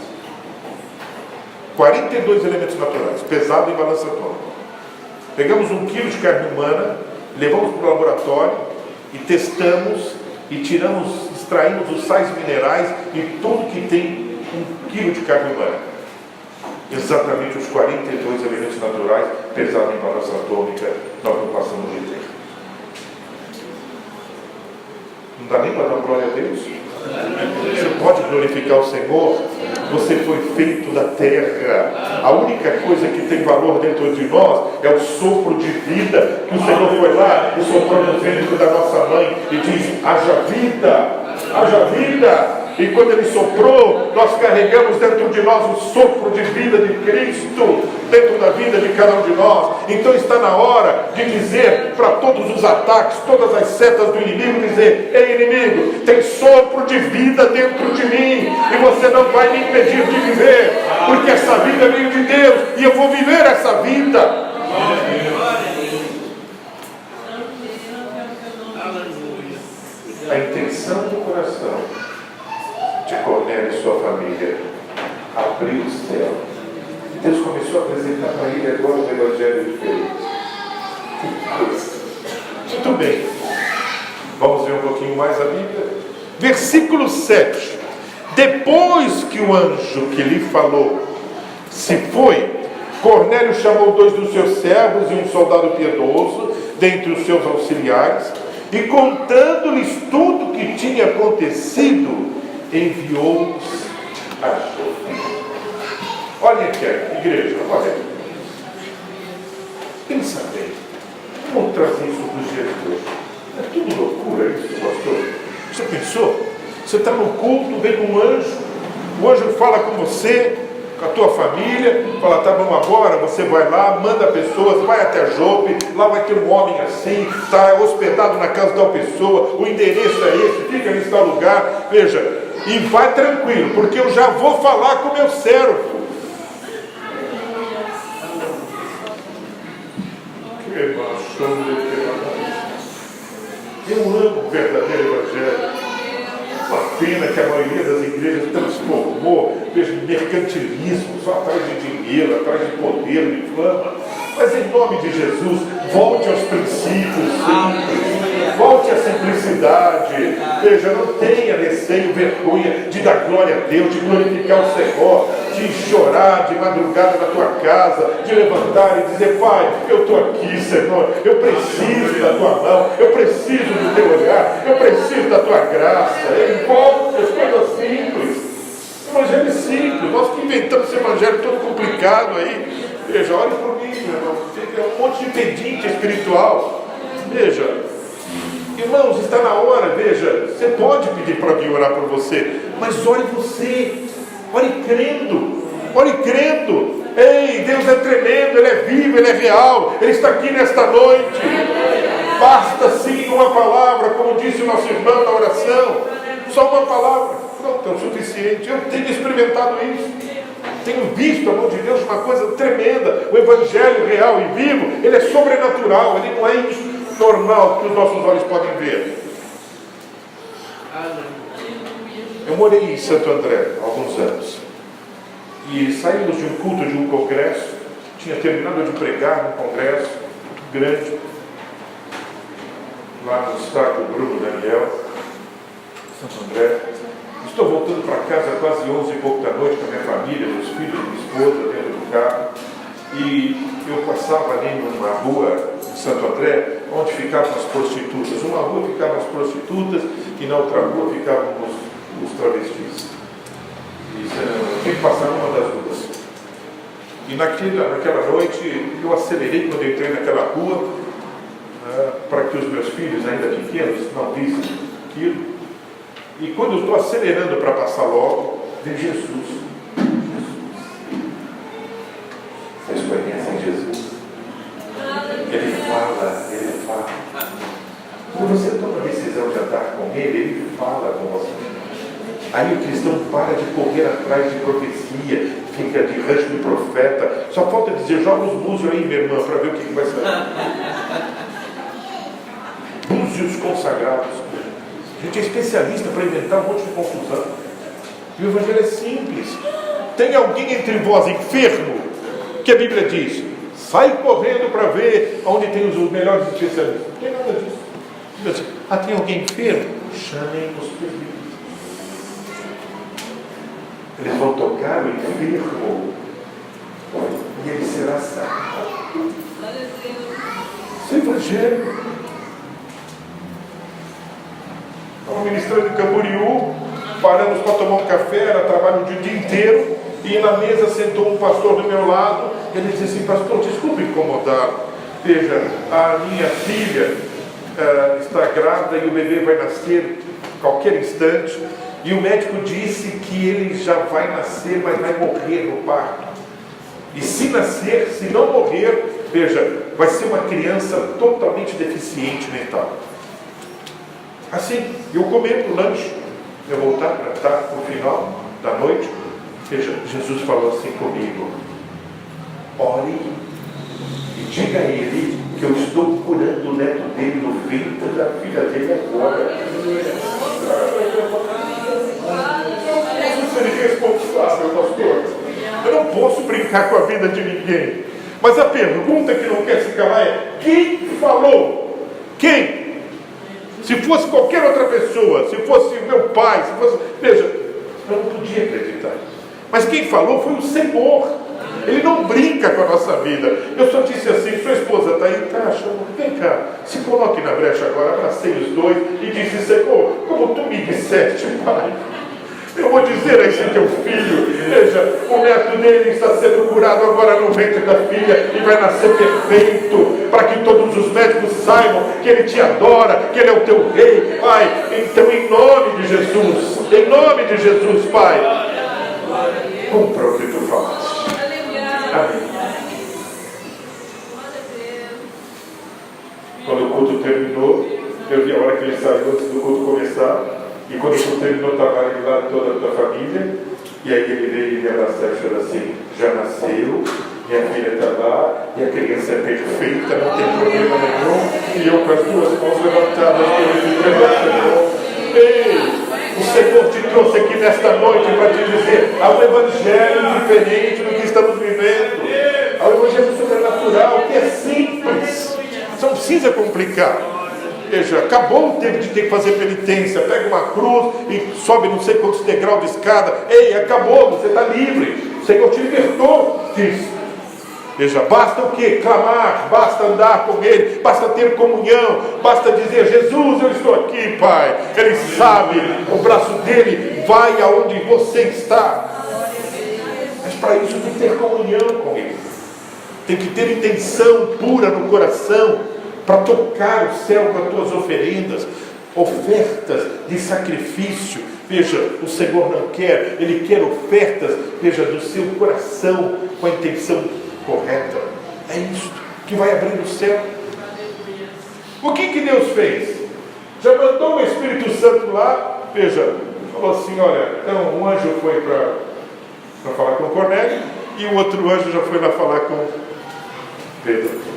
42 elementos naturais, pesado em balança atômica. Pegamos 1 quilo de carne humana, levamos para o laboratório e testamos e extraímos os sais minerais e tudo que tem 1 quilo de carne humana. Exatamente os 42 elementos naturais pesados em balança atômica, nós não passamos de terra. Não dá nem para dar glória a Deus? Você pode glorificar o Senhor? Você foi feito da terra. A única coisa que tem valor dentro de nós é o sopro de vida que o Senhor foi lá e soprou no ventre da nossa mãe e diz: haja vida, haja vida. E quando Ele soprou, nós carregamos dentro de nós o sopro de vida de Cristo dentro da vida de cada um de nós. Então está na hora de dizer para todos os ataques, todas as setas do inimigo, dizer: ei, inimigo, tem sopro de vida dentro de mim e você não vai me impedir de viver, porque essa vida veio de Deus e eu vou viver essa vida. A intenção do coração de Cornélio e sua família abriu o céu. Deus começou a apresentar para ele agora um evangelho diferente. Muito bem. Vamos ver um pouquinho mais a Bíblia. Versículo 7. Depois que o anjo que lhe falou se foi, Cornélio chamou 2 dos seus servos e um soldado piedoso dentre os seus auxiliares, e contando-lhes tudo o que tinha acontecido, enviou-os a Jope. Olhem aqui, igreja, olha. Pensa bem. Vamos trazer isso para os dias de hoje. É tudo loucura isso, pastor. Você pensou? Você está no culto, vem um anjo, o anjo fala com você, com a tua família, fala, tá bom, agora você vai lá, manda pessoas, vai até Jope, lá vai ter um homem assim, está hospedado na casa de tal pessoa, o endereço é esse, fica nesse tal lugar, veja, e vai tranquilo, porque eu já vou falar com o meu servo. Eu amo o verdadeiro evangelho. Uma pena que a maioria das igrejas transformou, veja, mercantilismo, só atrás de dinheiro, atrás de poder, de fama. Mas em nome de Jesus, volte aos princípios simples, volte à simplicidade. Veja, não tenha receio, vergonha de dar glória a Deus, de glorificar o Senhor, de chorar de madrugada na tua casa, de levantar e dizer, Pai, eu estou aqui, Senhor, eu preciso da tua mão, eu preciso do teu olhar, eu preciso da tua graça. Volte às coisas simples. Evangelho simples. Nós que inventamos esse evangelho todo complicado aí. Veja, olhe por mim, meu irmão. Tem um monte de pedinte espiritual. Veja, irmãos, está na hora, veja, você pode pedir para alguém orar por você, mas ore você, ore crendo, ore crendo. Ei, Deus é tremendo, Ele é vivo, Ele é real, Ele está aqui nesta noite. Basta sim uma palavra, como disse o nosso irmão na oração, só uma palavra, pronto, é o suficiente. Eu tenho experimentado isso. Tenho visto a mão de Deus uma coisa tremenda. O Evangelho real e vivo, ele é sobrenatural, ele não é normal que os nossos olhos podem ver. Eu morei em Santo André há alguns anos. E saímos de um culto, de um congresso. Tinha terminado de pregar num congresso grande, lá no estádio Bruno Daniel, Santo André. Estou voltando para casa quase 11 e pouco da noite com a minha família, meus filhos, minha esposa dentro do carro. E eu passava ali numa rua em Santo André, onde ficavam as prostitutas. Uma rua ficavam as prostitutas e na outra rua ficavam os travestis. E eu tinha que passar numa das ruas. E naquela noite eu acelerei quando eu entrei naquela rua, para que os meus filhos, ainda pequenos, não vissem aquilo. E quando eu estou acelerando para passar logo, vem Jesus. Vocês conhecem Jesus? Ele fala. Quando você toma a decisão de andar com Ele fala com você. Aí o cristão para de correr atrás de profecia, fica de rancho de profeta. Só falta dizer, joga os búzios aí, minha irmã, para ver o que vai sair. Búzios consagrados. A gente é especialista para inventar um monte de confusão. E o Evangelho é simples. Tem alguém entre vós enfermo, que a Bíblia diz, sai correndo para ver onde tem os melhores especialistas. Não tem nada disso. Tem alguém enfermo? Chamem os presbíteros. Eles vão tocar o enfermo e ele será sarado. Isso é Evangelho. Estava ministrando em Camboriú, paramos para tomar um café, era trabalho o dia inteiro, e na mesa sentou um pastor do meu lado, e ele disse assim, pastor, desculpe incomodar, veja, a minha filha está grávida e o bebê vai nascer a qualquer instante, e o médico disse que ele já vai nascer, mas vai morrer no parto. E se nascer, se não morrer, veja, vai ser uma criança totalmente deficiente mental. Assim, eu comendo o lanche, eu voltar para estar no final da noite, veja, Jesus falou assim comigo, ore e diga a ele que eu estou curando o neto dele no ventre da filha dele agora. Isso é irresponsável, pastor. Eu não posso brincar com a vida de ninguém. Mas a pergunta que não quer se calar é, quem Quem? Se fosse qualquer outra pessoa, se fosse meu pai, se fosse... Veja, eu não podia acreditar. Mas quem falou foi o Senhor. Ele não brinca com a nossa vida. Eu só disse assim: sua esposa está aí? Tá, vem cá, se coloque na brecha agora. Abracei os dois e disse: Senhor, como tu me disseste, pai, eu vou dizer a esse teu filho, veja, o neto dele está sendo curado agora no ventre da filha e vai nascer perfeito, para que todos os médicos saibam que ele te adora, que ele é o teu rei, pai. Então, em nome de Jesus, pai, cumpra o que tu falaste. Amém. Quando o culto terminou, eu vi a hora que ele saiu antes do culto começar, e quando o culto terminou, estava ali lá toda a família, e aí ele veio e me abraçou e falou assim: já nasceu, minha filha está lá, e a criança é perfeita, não tem problema nenhum, e eu com as duas mãos levantadas, ei, o Senhor te trouxe aqui nesta noite para te dizer: há um evangelho diferente do que estamos vivendo, há um evangelho sobrenatural que é simples, você não precisa complicar. Veja, acabou o tempo de ter que fazer penitência, pega uma cruz e sobe não sei quantos degraus de escada. Ei, acabou, você está livre, o Senhor te libertou disso. Veja, basta o que? Clamar, basta andar com Ele, basta ter comunhão, basta dizer: Jesus, eu estou aqui, Pai. Ele sabe, o braço dele vai aonde você está. Mas para isso tem que ter comunhão com Ele, tem que ter intenção pura no coração, para tocar o céu com as tuas oferendas, ofertas de sacrifício. Veja, o Senhor não quer, Ele quer ofertas, veja, do seu coração, com a intenção correta. É isso que vai abrir o céu. O que Deus fez? Já mandou o Espírito Santo lá, veja, falou assim: olha, então um anjo foi para falar com Cornélio, e o outro anjo já foi lá falar com Pedro.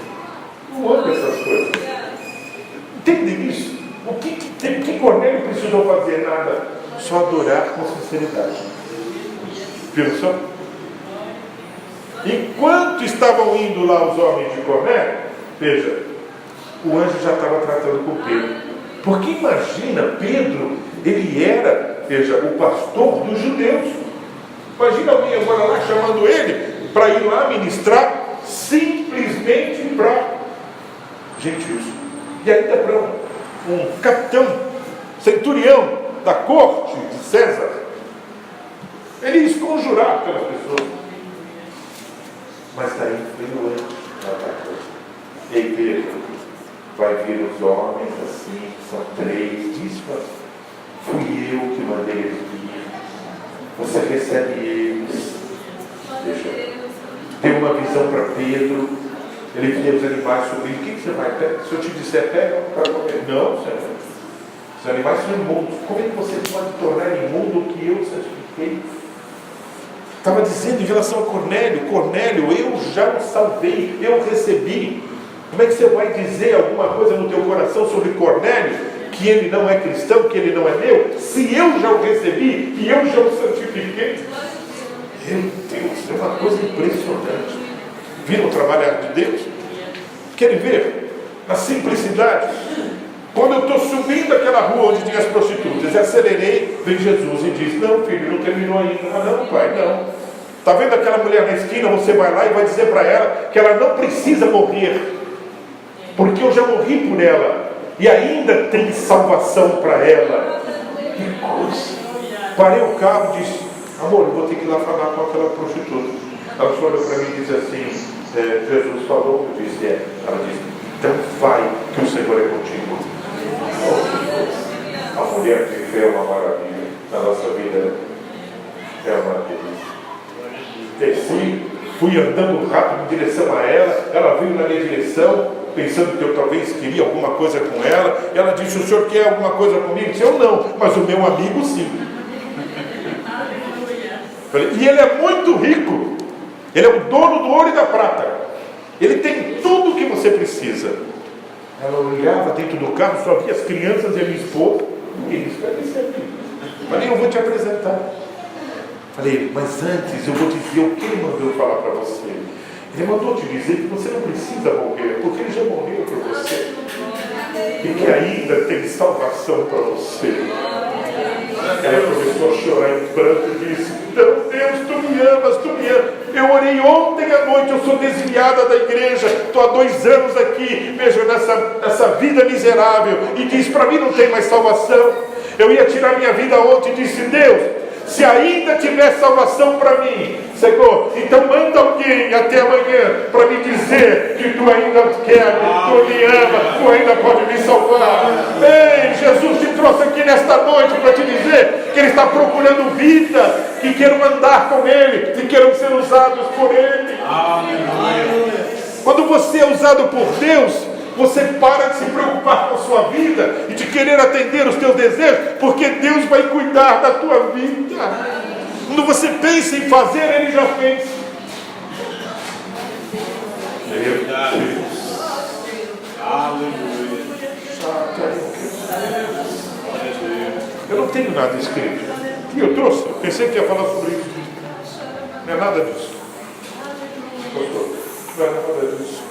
Não anda essas coisas. Entendem isso? O que Cornélio precisou fazer? Nada. Só adorar com sinceridade. Viram só? Enquanto estavam indo lá os homens de Cornélio, veja, o anjo já estava tratando com Pedro. Porque imagina, Pedro, ele era, veja, o pastor dos judeus. Imagina alguém agora lá chamando ele para ir lá ministrar, simplesmente para gentios. E ainda para um capitão, centurião da corte de César. Ele ia esconjurar pelas pessoas. Mas daí veio o anjo da coisa: ei, Pedro, vai vir os homens assim, são 3, diz: fui eu que mandei eles vir, você recebe eles. Deixa, deu uma visão para Pedro. Ele via os animais subir. O que você vai pegar? Se eu te disser, pega para comer. Não, Senhor. Os animais são imundos. Como é que você pode tornar imundo o que eu santifiquei? Estava dizendo em relação a Cornélio: Cornélio, eu já o salvei, eu o recebi. Como é que você vai dizer alguma coisa no teu coração sobre Cornélio, que ele não é cristão, que ele não é meu, se eu já o recebi e eu já o santifiquei? Meu Deus, é uma coisa impressionante. Viram o trabalhar de Deus? Querem ver? Na simplicidade. Quando eu estou subindo aquela rua onde tinha as prostitutas, acelerei, vem Jesus e diz: não, filho, não terminou ainda. Ah, não, pai, não. Está vendo aquela mulher na esquina? Você vai lá e vai dizer para ela que ela não precisa morrer, porque eu já morri por ela, e ainda tem salvação para ela. Que coisa. Parei o carro e disse: amor, eu vou ter que ir lá falar com aquela prostituta. Ela olhou para mim e disse assim: Jesus falou. Eu disse: é. Ela disse: então vai, que o Senhor é contigo. Oh, a mulher de fé é uma maravilha na nossa vida. É uma delícia. Desci, fui andando rápido em direção a ela. Ela veio na minha direção, pensando que eu talvez queria alguma coisa com ela. Ela disse: o senhor quer alguma coisa comigo? Eu disse: eu não, mas o meu amigo sim. Falei: e ele é muito rico. Ele é o dono do ouro e da prata. Ele tem tudo o que você precisa. Ela olhava dentro do carro, só via as crianças e a minha esposa. E ele disse: falei: eu vou te apresentar. Falei: mas antes eu vou dizer o que ele mandou falar para você. Ele mandou te dizer que você não precisa morrer, porque ele já morreu por você. que ainda tem salvação para você. Ela começou a chorar em pranto e disse: então, Deus, tu me amas, tu me amas. Eu orei ontem à noite, eu sou desviada da igreja, estou há 2 anos aqui, veja, nessa vida miserável, e diz: para mim não tem mais salvação. Eu ia tirar minha vida ontem e disse: Deus, se ainda tiver salvação para mim, Senhor, então manda alguém até amanhã para me dizer que tu ainda quer, tu me ama, tu ainda pode me salvar. Ei, Jesus te trouxe aqui nesta noite para te dizer que Ele está procurando vida, que queiram andar com Ele, que queiram ser usados por Ele. Quando você é usado por Deus, você para de se preocupar com a sua vida e de querer atender os teus desejos, porque Deus vai cuidar da tua vida. Quando você pensa em fazer, Ele já fez. Aleluia. Eu não tenho nada escrito. E eu trouxe, eu pensei que ia falar sobre isso. Não é nada disso. Não é nada disso.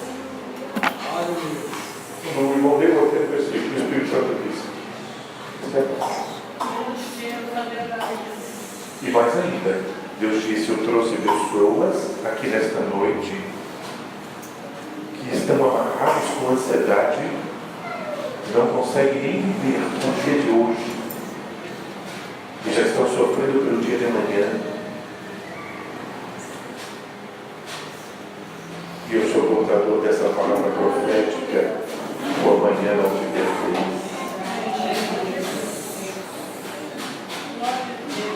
O irmão dele aquele versículo, o Espírito Santo disse. E mais ainda, Deus disse: eu trouxe pessoas aqui nesta noite que estão amarrados com ansiedade, não conseguem nem viver o dia de hoje, e já estão sofrendo pelo dia de amanhã. E eu sou portador dessa palavra profética. O amanhã não te pertence.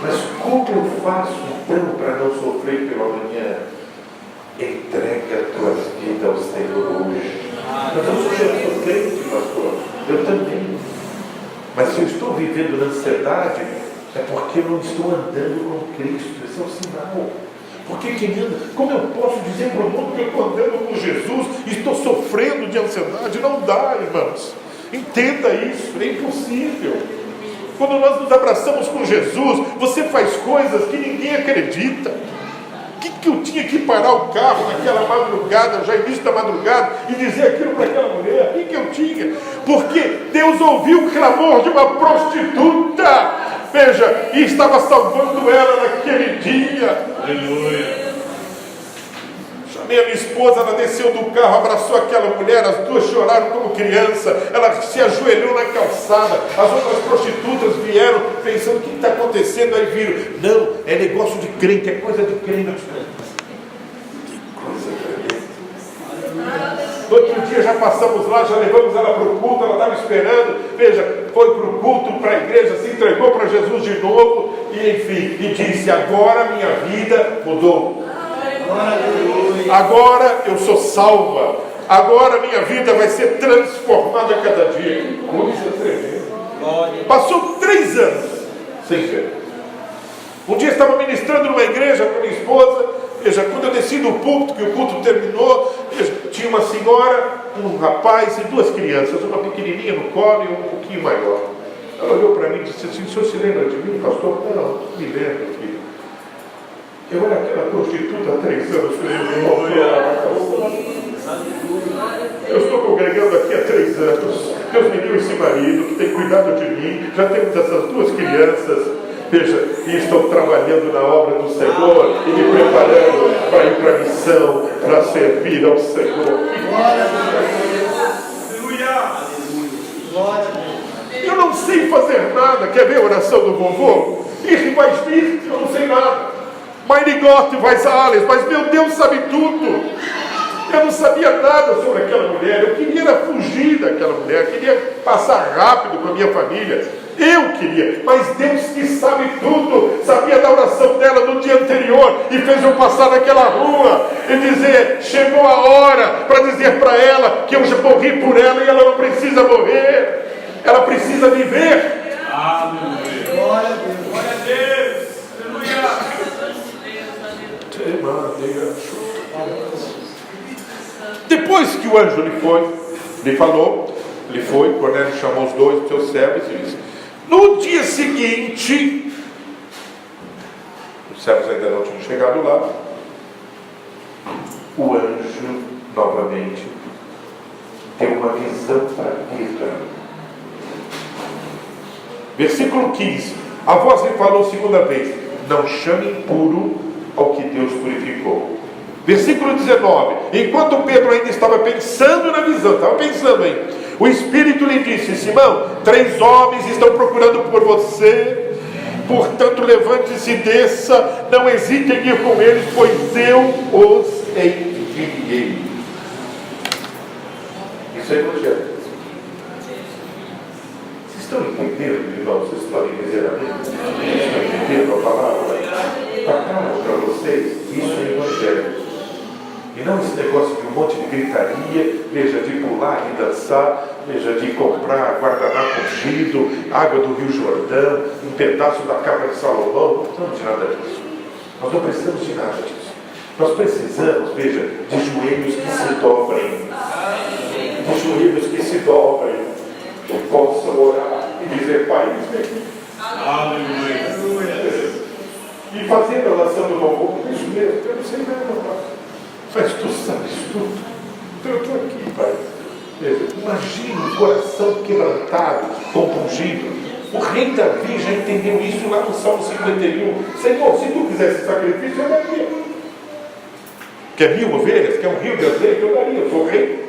Mas como eu faço então para não sofrer pelo amanhã? Entrega a tua vida ao Senhor hoje. Mas eu sou crente, pastor. Eu também. Mas se eu estou vivendo na ansiedade, é porque eu não estou andando com Cristo. Esse é o sinal. Porque quem anda, como eu posso dizer para o mundo que eu estou andando com Jesus e estou sofrendo de ansiedade? Não dá, irmãos. Entenda isso, é impossível. Quando nós nos abraçamos com Jesus, você faz coisas que ninguém acredita. Que eu tinha que parar o carro naquela madrugada, já início da madrugada, e dizer aquilo para aquela mulher? O que eu tinha? Porque Deus ouviu o clamor de uma prostituta. Veja, e estava salvando ela naquele dia. Aleluia. Chamei a minha esposa, ela desceu do carro, abraçou aquela mulher, as duas choraram como criança, ela se ajoelhou na calçada, as outras prostitutas vieram pensando: o que está acontecendo? Aí viram: não, é negócio de crente, é coisa de crente. Que coisa tremenda. No outro dia já passamos lá, já levamos ela para o culto, ela estava esperando, veja, foi para o culto, para a igreja, se entregou para Jesus de novo, e enfim, e disse: agora minha vida mudou. Agora eu sou salva. Agora minha vida vai ser transformada a cada dia. Que coisa tremenda. Passou 3 anos sem fé. Um dia estava ministrando numa igreja com minha esposa. Veja, quando eu desci do púlpito, que o culto terminou, veja, tinha uma senhora, um rapaz e 2 crianças, uma pequenininha no colo e um pouquinho maior. Ela olhou para mim e disse assim: o senhor se lembra de mim, pastor? Não, me lembro, filho. Eu era aquela prostituta há 3 anos que eu estou congregando aqui há 3 anos. Deus me deu esse marido que tem cuidado de mim. Já temos essas 2 crianças. Veja, e estou trabalhando na obra do Senhor e me preparando para ir para a missão, para servir ao Senhor. Eu não sei fazer nada. Quer ver a oração do vovô? Ich weiß nicht, eu não sei nada. Meine Gott weiß alles, mas meu Deus sabe tudo. Eu não sabia nada sobre aquela mulher. Eu queria fugir daquela mulher, queria passar rápido com a minha família. Eu queria, mas Deus que sabe tudo, sabia da oração dela no dia anterior e fez eu passar naquela rua e dizer: chegou a hora para dizer para ela que eu já morri por ela e ela não precisa morrer, ela precisa viver. Aleluia. Glória a Deus. Glória a Deus. Aleluia. Depois que o anjo lhe falou, Cornélio chamou os 2 seus servos e disse: no dia seguinte, os servos ainda não tinham chegado lá, o anjo novamente deu uma visão para Pedro. Versículo 15. A voz lhe falou segunda vez: não chame impuro ao que Deus purificou. Versículo 19. Enquanto Pedro ainda estava pensando na visão, o Espírito lhe disse: Simão, 3 homens estão procurando por você. Portanto, levante-se e desça. Não hesite em ir com eles, pois eu os enviei. Isso é evangelho. Vocês estão entendendo, irmãos? Vocês podem dizer amém? Vocês estão entendendo a palavra? Está claro para vocês? Isso é evangelho. E não esse negócio de um monte de gritaria, veja, de pular e dançar, veja, de comprar guardanapo ungido, água do Rio Jordão, um pedaço da cabra de Salomão. Não precisamos de nada disso. Nós não precisamos de nada disso. Nós precisamos, veja, de joelhos que se dobrem. De joelhos que se dobrem. Que possam orar e dizer: Pai, aleluia. E fazendo a oração do louvor, isso mesmo, eu não sei nada, Pai. Mas tu sabes tudo. Então eu estou aqui, Pai. Imagina um coração quebrantado, compungido. O rei Davi já entendeu isso lá no Salmo 51. Senhor, se tu quisesse sacrifício, eu daria. Quer 1000 ovelhas? Quer um rio de azeite? Eu daria. Eu sou rei.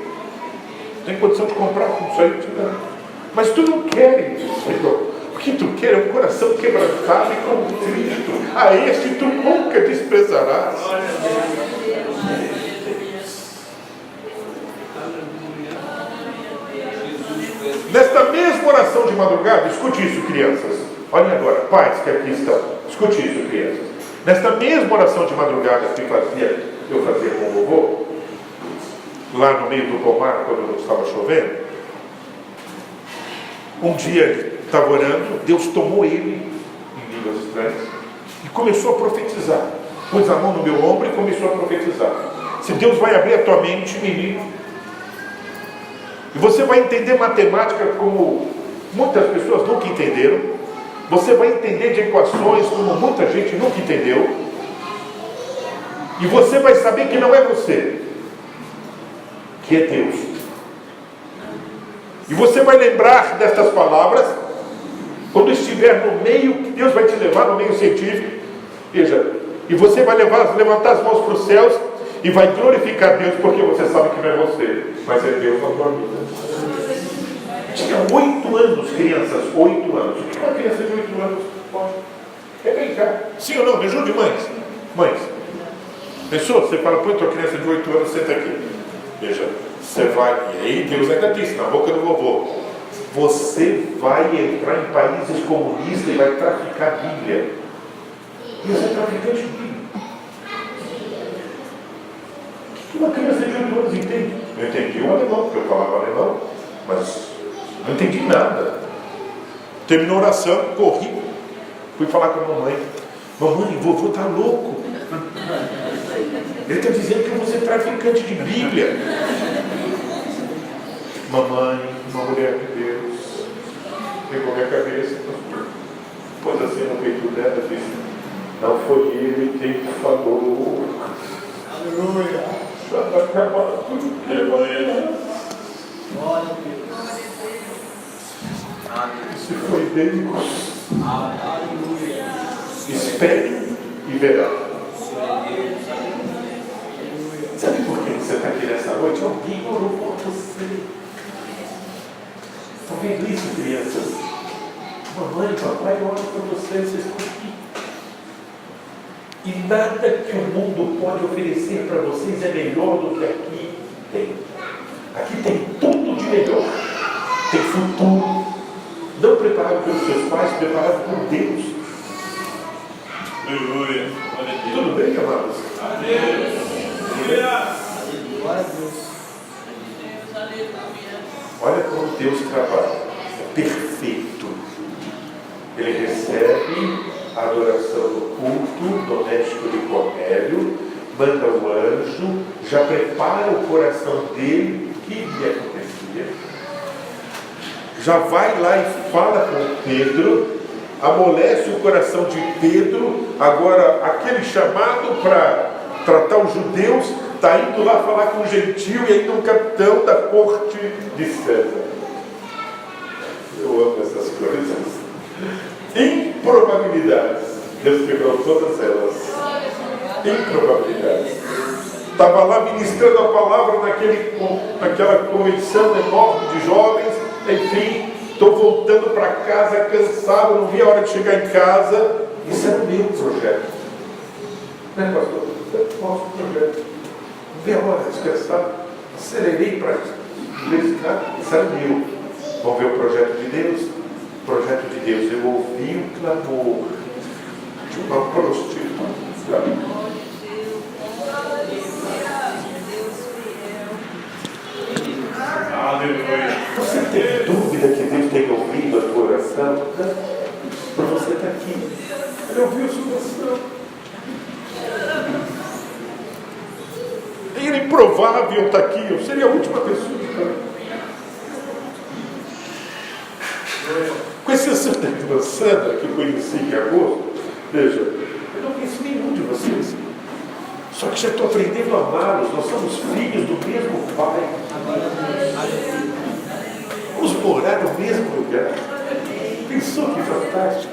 Tem condição de comprar com isso aí, eu te daria. Mas tu não queres, Senhor. O que tu quer é um coração quebrantado e contrito. A este tu nunca desprezarás. Nesta mesma oração de madrugada, escute isso, crianças. Olhem agora, pais que aqui estão. Escute isso, crianças. Nesta mesma oração de madrugada que eu fazia com o vovô, lá no meio do pomar, quando não estava chovendo, um dia ele estava orando, Deus tomou ele em línguas estranhas e começou a profetizar. Pôs a mão no meu ombro e começou a profetizar. Se Deus vai abrir a tua mente, menino, e você vai entender matemática como muitas pessoas nunca entenderam. Você vai entender de equações como muita gente nunca entendeu. E você vai saber que não é você, que é Deus. E você vai lembrar destas palavras quando estiver no meio, que Deus vai te levar no meio científico. Veja, e você vai levantar as mãos para os céus e vai glorificar Deus, porque você sabe que não é você, mas é Deus na tua vida. Tinha 8 anos, crianças, 8 anos. O que uma criança de 8 anos pode? É brincar. Sim ou não? Me ajude, mães. Mães. Pensou? Você fala, põe tua criança de 8 anos, senta aqui. Veja, você vai, e aí Deus ainda disse, na boca do vovô, você vai entrar em países comunistas e vai traficar Bíblia. E você é traficante de Bíblia. Uma criança de 8 anos entende. Eu entendi o alemão, porque eu falava alemão, mas não entendi nada. Terminou a oração, corri, fui falar com a mamãe. Mamãe, vovô está louco. Ele está dizendo que eu vou ser traficante de Bíblia. Mamãe, uma mulher de Deus, pegou minha cabeça, pôs assim no peito dela e disse: não foi ele quem te falou. Aleluia. Se foi Deus, espere e verá. Sabe por que você está aqui nessa noite? Alguém orou por você. Estão vendo isso, crianças? Mamãe, papai ora por vocês, vocês estão aqui. E nada que o mundo pode oferecer para vocês é melhor do que aqui tem. Aqui tem tudo de melhor. Tem futuro. Não preparado pelos seus pais, preparado por Deus. Aleluia. Tudo bem, amados? Aleluia. Glória a Deus. Olha como Deus trabalha. É perfeito. Ele recebe a adoração do culto doméstico de Cornélio, manda o anjo, já prepara o coração dele, o que lhe acontecia, já vai lá e fala com Pedro, amolece o coração de Pedro. Agora aquele chamado para tratar os judeus está indo lá falar com um gentil e ainda um capitão da corte de César. Eu amo essas coisas. Improbabilidades. Deus quebrou todas elas. Improbabilidades. Estava lá ministrando a palavra naquela convenção enorme de jovens. Enfim, estou voltando para casa cansado, não vi a hora de chegar em casa. Isso era o meu projeto. Né, pastor? Nosso projeto. Não vi a hora de descansar. Acelerei para verificar. Isso era meu. Vamos ver o projeto de Deus? O projeto de Deus. Eu ouvi o clamor de uma prostituta. Aleluia. Você tem dúvida que Deus tem ouvido a tua oração? Não. Por você estar aqui. Ele ouviu a sua oração. Era improvável eu estar aqui. Eu seria a última pessoa que está aqui. Com exceção da irmã Sandra, que eu conheci em agosto, veja, eu não conheço nenhum de vocês. Só que já estou aprendendo a amá-los. Nós somos filhos do mesmo Pai. Vamos morar no mesmo lugar. Pensou que fantástico?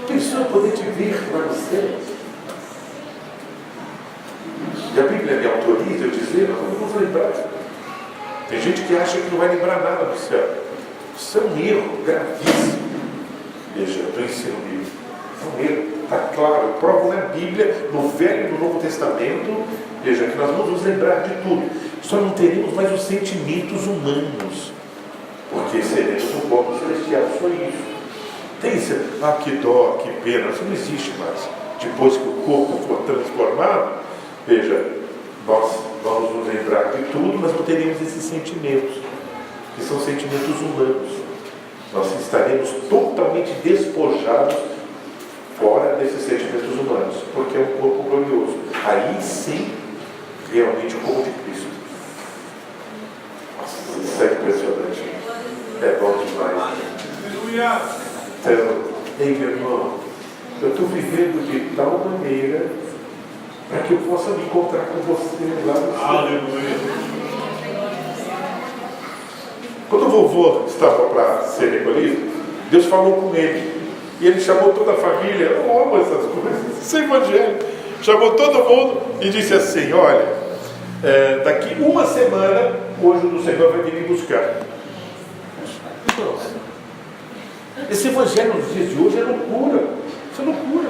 Pensou poder te ver para você? E a Bíblia me autoriza a dizer, nós não vamos lembrar. Tem gente que acha que não vai lembrar nada do céu. Isso é um erro gravíssimo. Veja, do ensino bíblico. É um erro. Está claro, prova na Bíblia, no Velho e no Novo Testamento. Veja, que nós vamos nos lembrar de tudo. Só não teremos mais os sentimentos humanos. Porque seremos um corpo celestial, só isso. Tem isso, que dó, que pena, isso não existe mais. Depois que o corpo for transformado, veja, nós vamos nos lembrar de tudo, mas não teremos esses sentimentos, que são sentimentos humanos. Nós estaremos totalmente despojados fora desses sentimentos humanos, porque é um corpo glorioso. Aí sim, realmente o corpo de Cristo. Nossa, isso é impressionante. É bom demais. Então, ei meu irmão, eu estou vivendo de tal maneira para que eu possa me encontrar com você lá no céu. Aleluia. Quando o vovô estava para ser recolhido, Deus falou com ele. E ele chamou toda a família. Eu amo essas coisas, isso é evangelho. Chamou todo mundo e disse assim: olha, daqui uma semana o anjo do Senhor vai vir me buscar. Esse evangelho nos dias de hoje é loucura. Isso é loucura.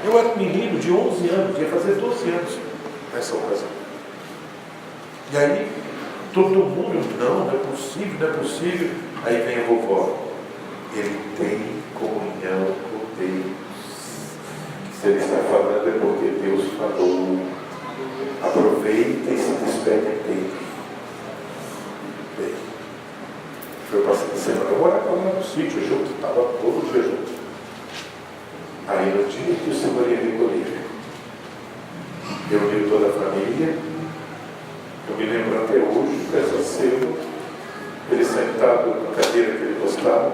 Eu era um menino de 11 anos, ia fazer 12 anos nessa ocasião. E aí, todo mundo, não é possível, não é possível. Aí vem a vovó. Ele tem comunhão com Deus. Se ele está falando é porque Deus falou. Aproveita e se despede dele. Bem, foi passando a semana. Eu morava lá no sítio junto, estava todo dia junto. Aí no dia que o Senhor ia recolher, reuniu toda a família. Eu me lembro até hoje, dessa cena, ele sentado na cadeira que ele gostava.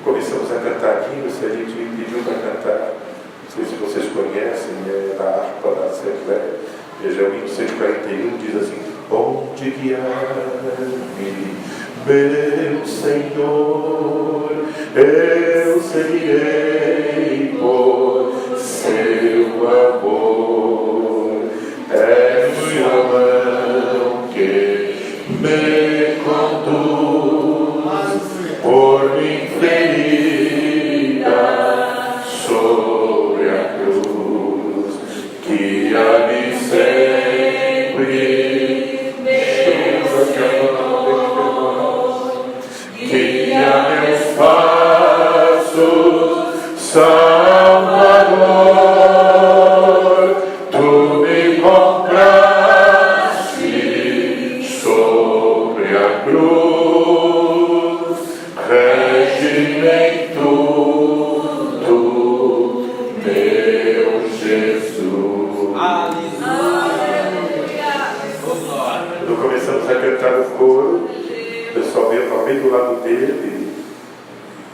Começamos a cantar hinos, a gente me pediu para cantar. Não sei se vocês conhecem, da harpa da Assembleia. Veja, o hino 141 diz assim: onde guiar-me, meu Senhor, eu seguirei por seu amor. É sua mão que me conduz por mim ferida sobre a cruz, que ali sempre que a meus passos, Salvador, tu me compraste sobre a cruz, rege-me em tudo, meu Jesus. Quando começamos a cantar o coro, o pessoal veio para bem do lado dele,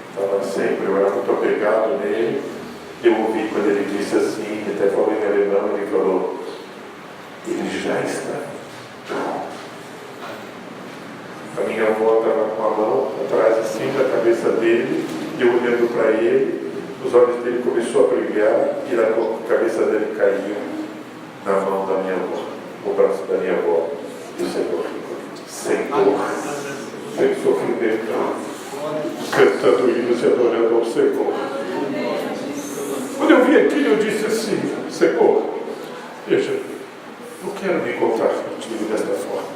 estava sempre, eu era muito apegado nele. Eu ouvi quando ele disse assim, até falou em alemão, ele falou: ele já está. A minha avó estava com a mão atrás assim da cabeça dele. dele, eu olhando para ele, os olhos dele começaram a brilhar e a cabeça dele caiu na mão da minha avó, no braço da minha avó. E o Senhor, sem sofrimento, cantando hinos e adorando ao Senhor. Quando eu vi aquilo, eu disse assim: Senhor, veja, eu quero me encontrar contigo desta forma.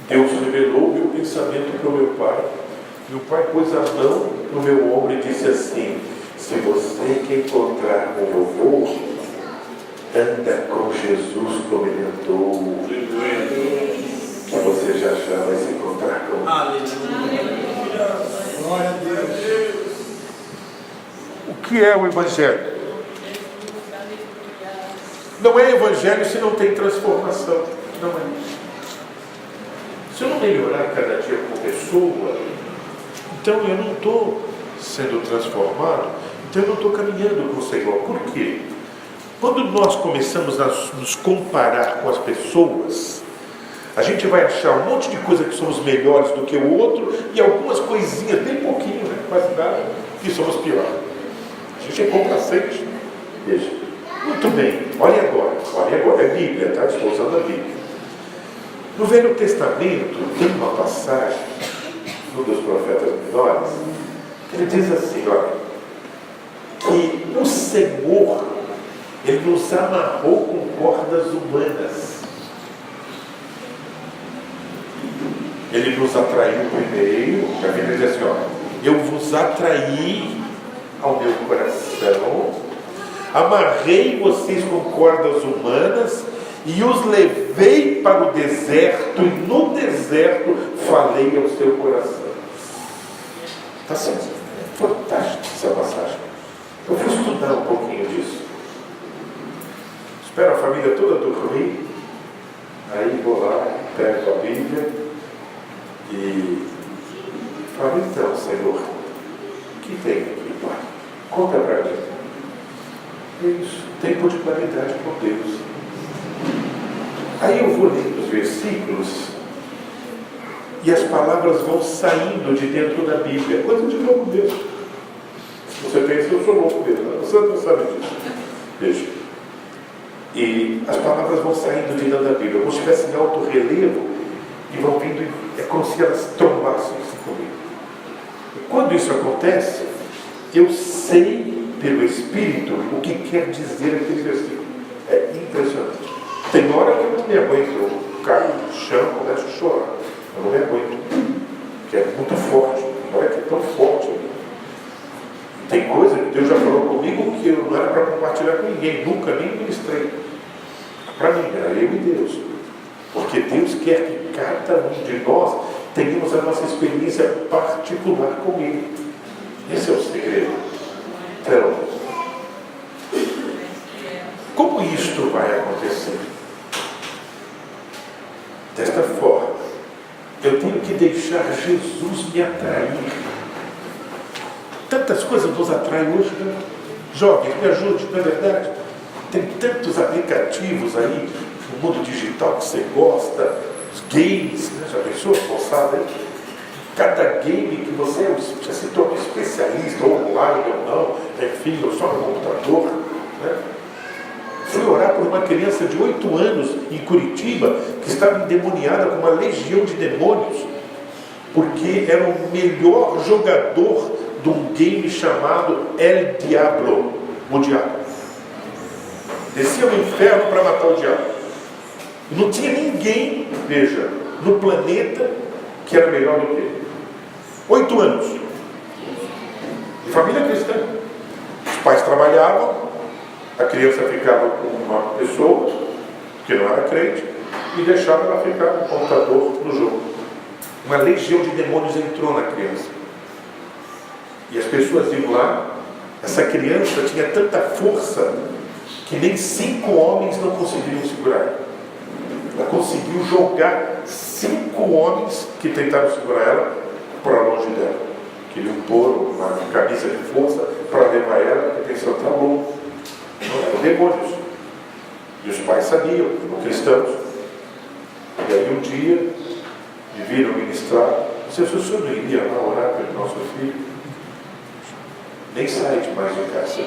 Deus revelou meu pensamento para o meu pai. Meu pai pôs a mão no meu ombro e disse assim: se você quer encontrar com o vovô, anda com Jesus como ele andou, que você já vai se encontrar com ele. Aleluia. Glória a Deus. O que é o Evangelho? Não é Evangelho se não tem transformação. Não é. Se eu não melhorar cada dia como pessoa, então eu não estou sendo transformado, então eu não estou caminhando com o Senhor. Por quê? Quando nós começamos a nos comparar com as pessoas, a gente vai achar um monte de coisa que somos melhores do que o outro e algumas coisinhas, bem pouquinho, né? Quase nada, que somos piores. A gente é complacente. Veja. Muito bem, olha agora, é Bíblia, tá? Estou usando a Bíblia. No Velho Testamento tem uma passagem, um dos profetas menores, que ele diz assim, olha, que o Senhor, ele nos amarrou com cordas humanas. Ele nos atraiu primeiro, a Bíblia diz assim, olha, eu vos atraí ao meu coração, amarrei vocês com cordas humanas e os levei para o deserto, e no deserto falei ao seu coração. Está sendo fantástica essa passagem. Eu vou estudar um pouquinho disso. Espero a família toda dormir, aí vou lá, pego a Bíblia e falo, então, Senhor, o que tem aqui, Pai? Conta para mim. Isso, tempo de qualidade com Deus. Aí eu vou lendo os versículos e as palavras vão saindo de dentro da Bíblia. Coisa de louco mesmo. Se você pensa, eu sou louco mesmo. Você não sabe disso. Veja. E as palavras vão saindo de dentro da Bíblia, como se estivesse em alto relevo e vão vindo, é como se elas trombassem comigo. E quando isso acontece, eu sei pelo Espírito o que quer dizer aquele versículo. É impressionante. Tem hora que eu não me aguento, eu caio no chão, começo a chorar. Eu não me aguento, porque é muito forte. Tem hora que é tão forte. Tem coisa que Deus já falou comigo que eu não era para compartilhar com ninguém, nunca nem ministrei. Para mim, era eu e Deus. Porque Deus quer que cada um de nós tenhamos a nossa experiência particular com Ele. Esse é o segredo. Então, como isto vai acontecer? Desta forma, eu tenho que deixar Jesus me atrair. Tantas coisas nos atraem hoje, né? Jovens, me ajude, não é verdade? Tem tantos aplicativos aí no mundo digital que você gosta, os games, né? Já pensou, moçada? Cada game que você já se torna especialista, ou online ou não, enfim, ou só no computador, né? Fui orar por uma criança de 8 anos em Curitiba que estava endemoniada com uma legião de demônios porque era o melhor jogador de um game chamado El Diablo, o Diabo. Descia ao inferno para matar o diabo. Não tinha ninguém, veja, no planeta que era melhor do que ele. 8 anos. De família cristã. Os pais trabalhavam, a criança ficava com uma pessoa que não era crente e deixava ela ficar no computador no jogo. Uma legião de demônios entrou na criança. E as pessoas iam lá, essa criança tinha tanta força que nem 5 homens não conseguiram segurar. Ela conseguiu jogar 5 homens que tentaram segurar ela para longe dela. Queriam pôr uma camisa de força para levar ela, porque pensou, tá louco. Não eram demônios. E os pais sabiam, eram cristãos. E aí um dia, me viram ministrar. Se o senhor não iria lá orar pelo nosso filho, nem sai de mais de casa.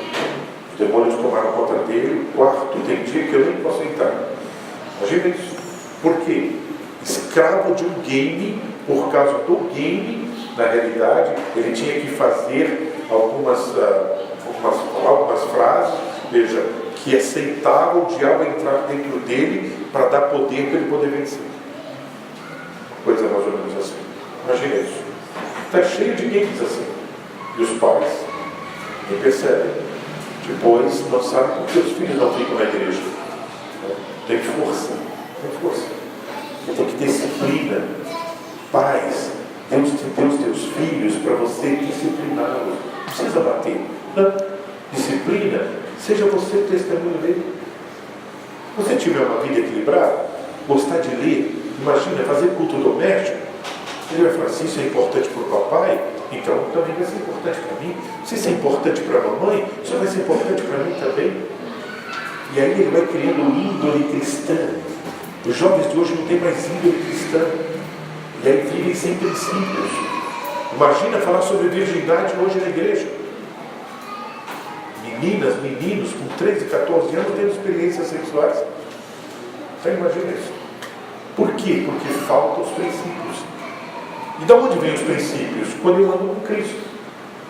Os demônios tomaram conta dele, o quarto tem dia que eu nem posso entrar. Imagina isso. Por quê? Escravo de um game, por causa do game, na realidade, ele tinha que fazer algumas frases, veja, que aceitava o diabo entrar dentro dele para dar poder para ele poder vencer. Coisa mais ou menos assim. Imagina isso. Está cheio de games assim. E os pais nem percebem. Depois não sabem por que os filhos não ficam na igreja. Tem força. Tem força. Tem que ter disciplina. Pais, Deus te deu os teus filhos para você discipliná-los. Não precisa bater. Não. Disciplina. Seja você o testemunho dele. Se você tiver uma vida equilibrada, gostar de ler, imagina, fazer culto doméstico, ele vai falar, se isso é importante para o papai, então também vai ser importante para mim. Se isso é importante para a mamãe, isso vai ser importante para mim também. E aí ele vai criando índole cristã. Os jovens de hoje não têm mais índole cristã. E aí vivem sem princípios. Imagina falar sobre virgindade hoje na igreja. Meninas, meninos com 13, 14 anos tendo experiências sexuais. Então imagina isso. Por quê? Porque faltam os princípios. E de onde vêm os princípios? Quando eu ando com Cristo.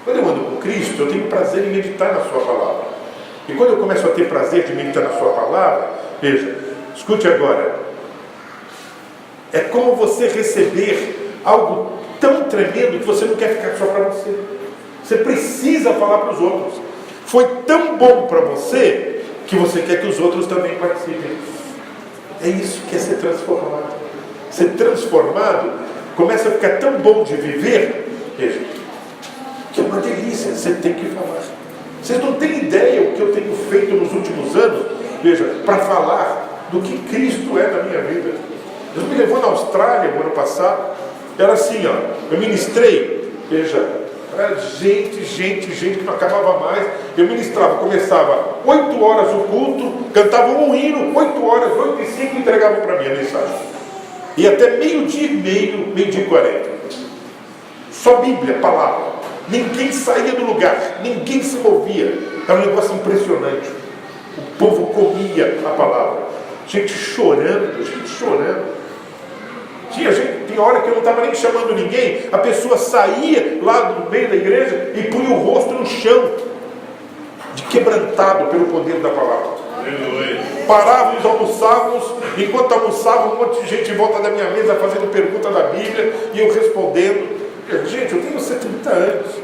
Quando eu ando com Cristo, eu tenho prazer em meditar na sua palavra. E quando eu começo a ter prazer de meditar na sua palavra, veja, escute agora. É como você receber algo tão tremendo que você não quer ficar só para você. Você precisa falar para os outros. Foi tão bom para você que você quer que os outros também participem. É isso que é ser transformado. Ser transformado começa a ficar tão bom de viver, veja, que é uma delícia, você tem que falar. Vocês não têm ideia o que eu tenho feito nos últimos anos, veja, para falar do que Cristo é na minha vida. Deus me levou na Austrália no ano passado, era assim, ó, eu ministrei, veja, era gente que não acabava mais. Eu ministrava, começava 8 horas o culto, cantava um hino, 8 horas, 8h05, entregavam para mim a mensagem. E até meio-dia e meio, meio-dia e 40. Só Bíblia, palavra. Ninguém saía do lugar, ninguém se movia. Era um negócio impressionante. O povo comia a palavra. Gente chorando. Tinha hora que eu não estava nem chamando ninguém, a pessoa saía lá do meio da igreja e punha o rosto no chão, de quebrantado pelo poder da palavra. Parávamos, almoçávamos, enquanto almoçávamos, um monte de gente em volta da minha mesa fazendo pergunta da Bíblia e eu respondendo. Gente, eu tenho 70 anos.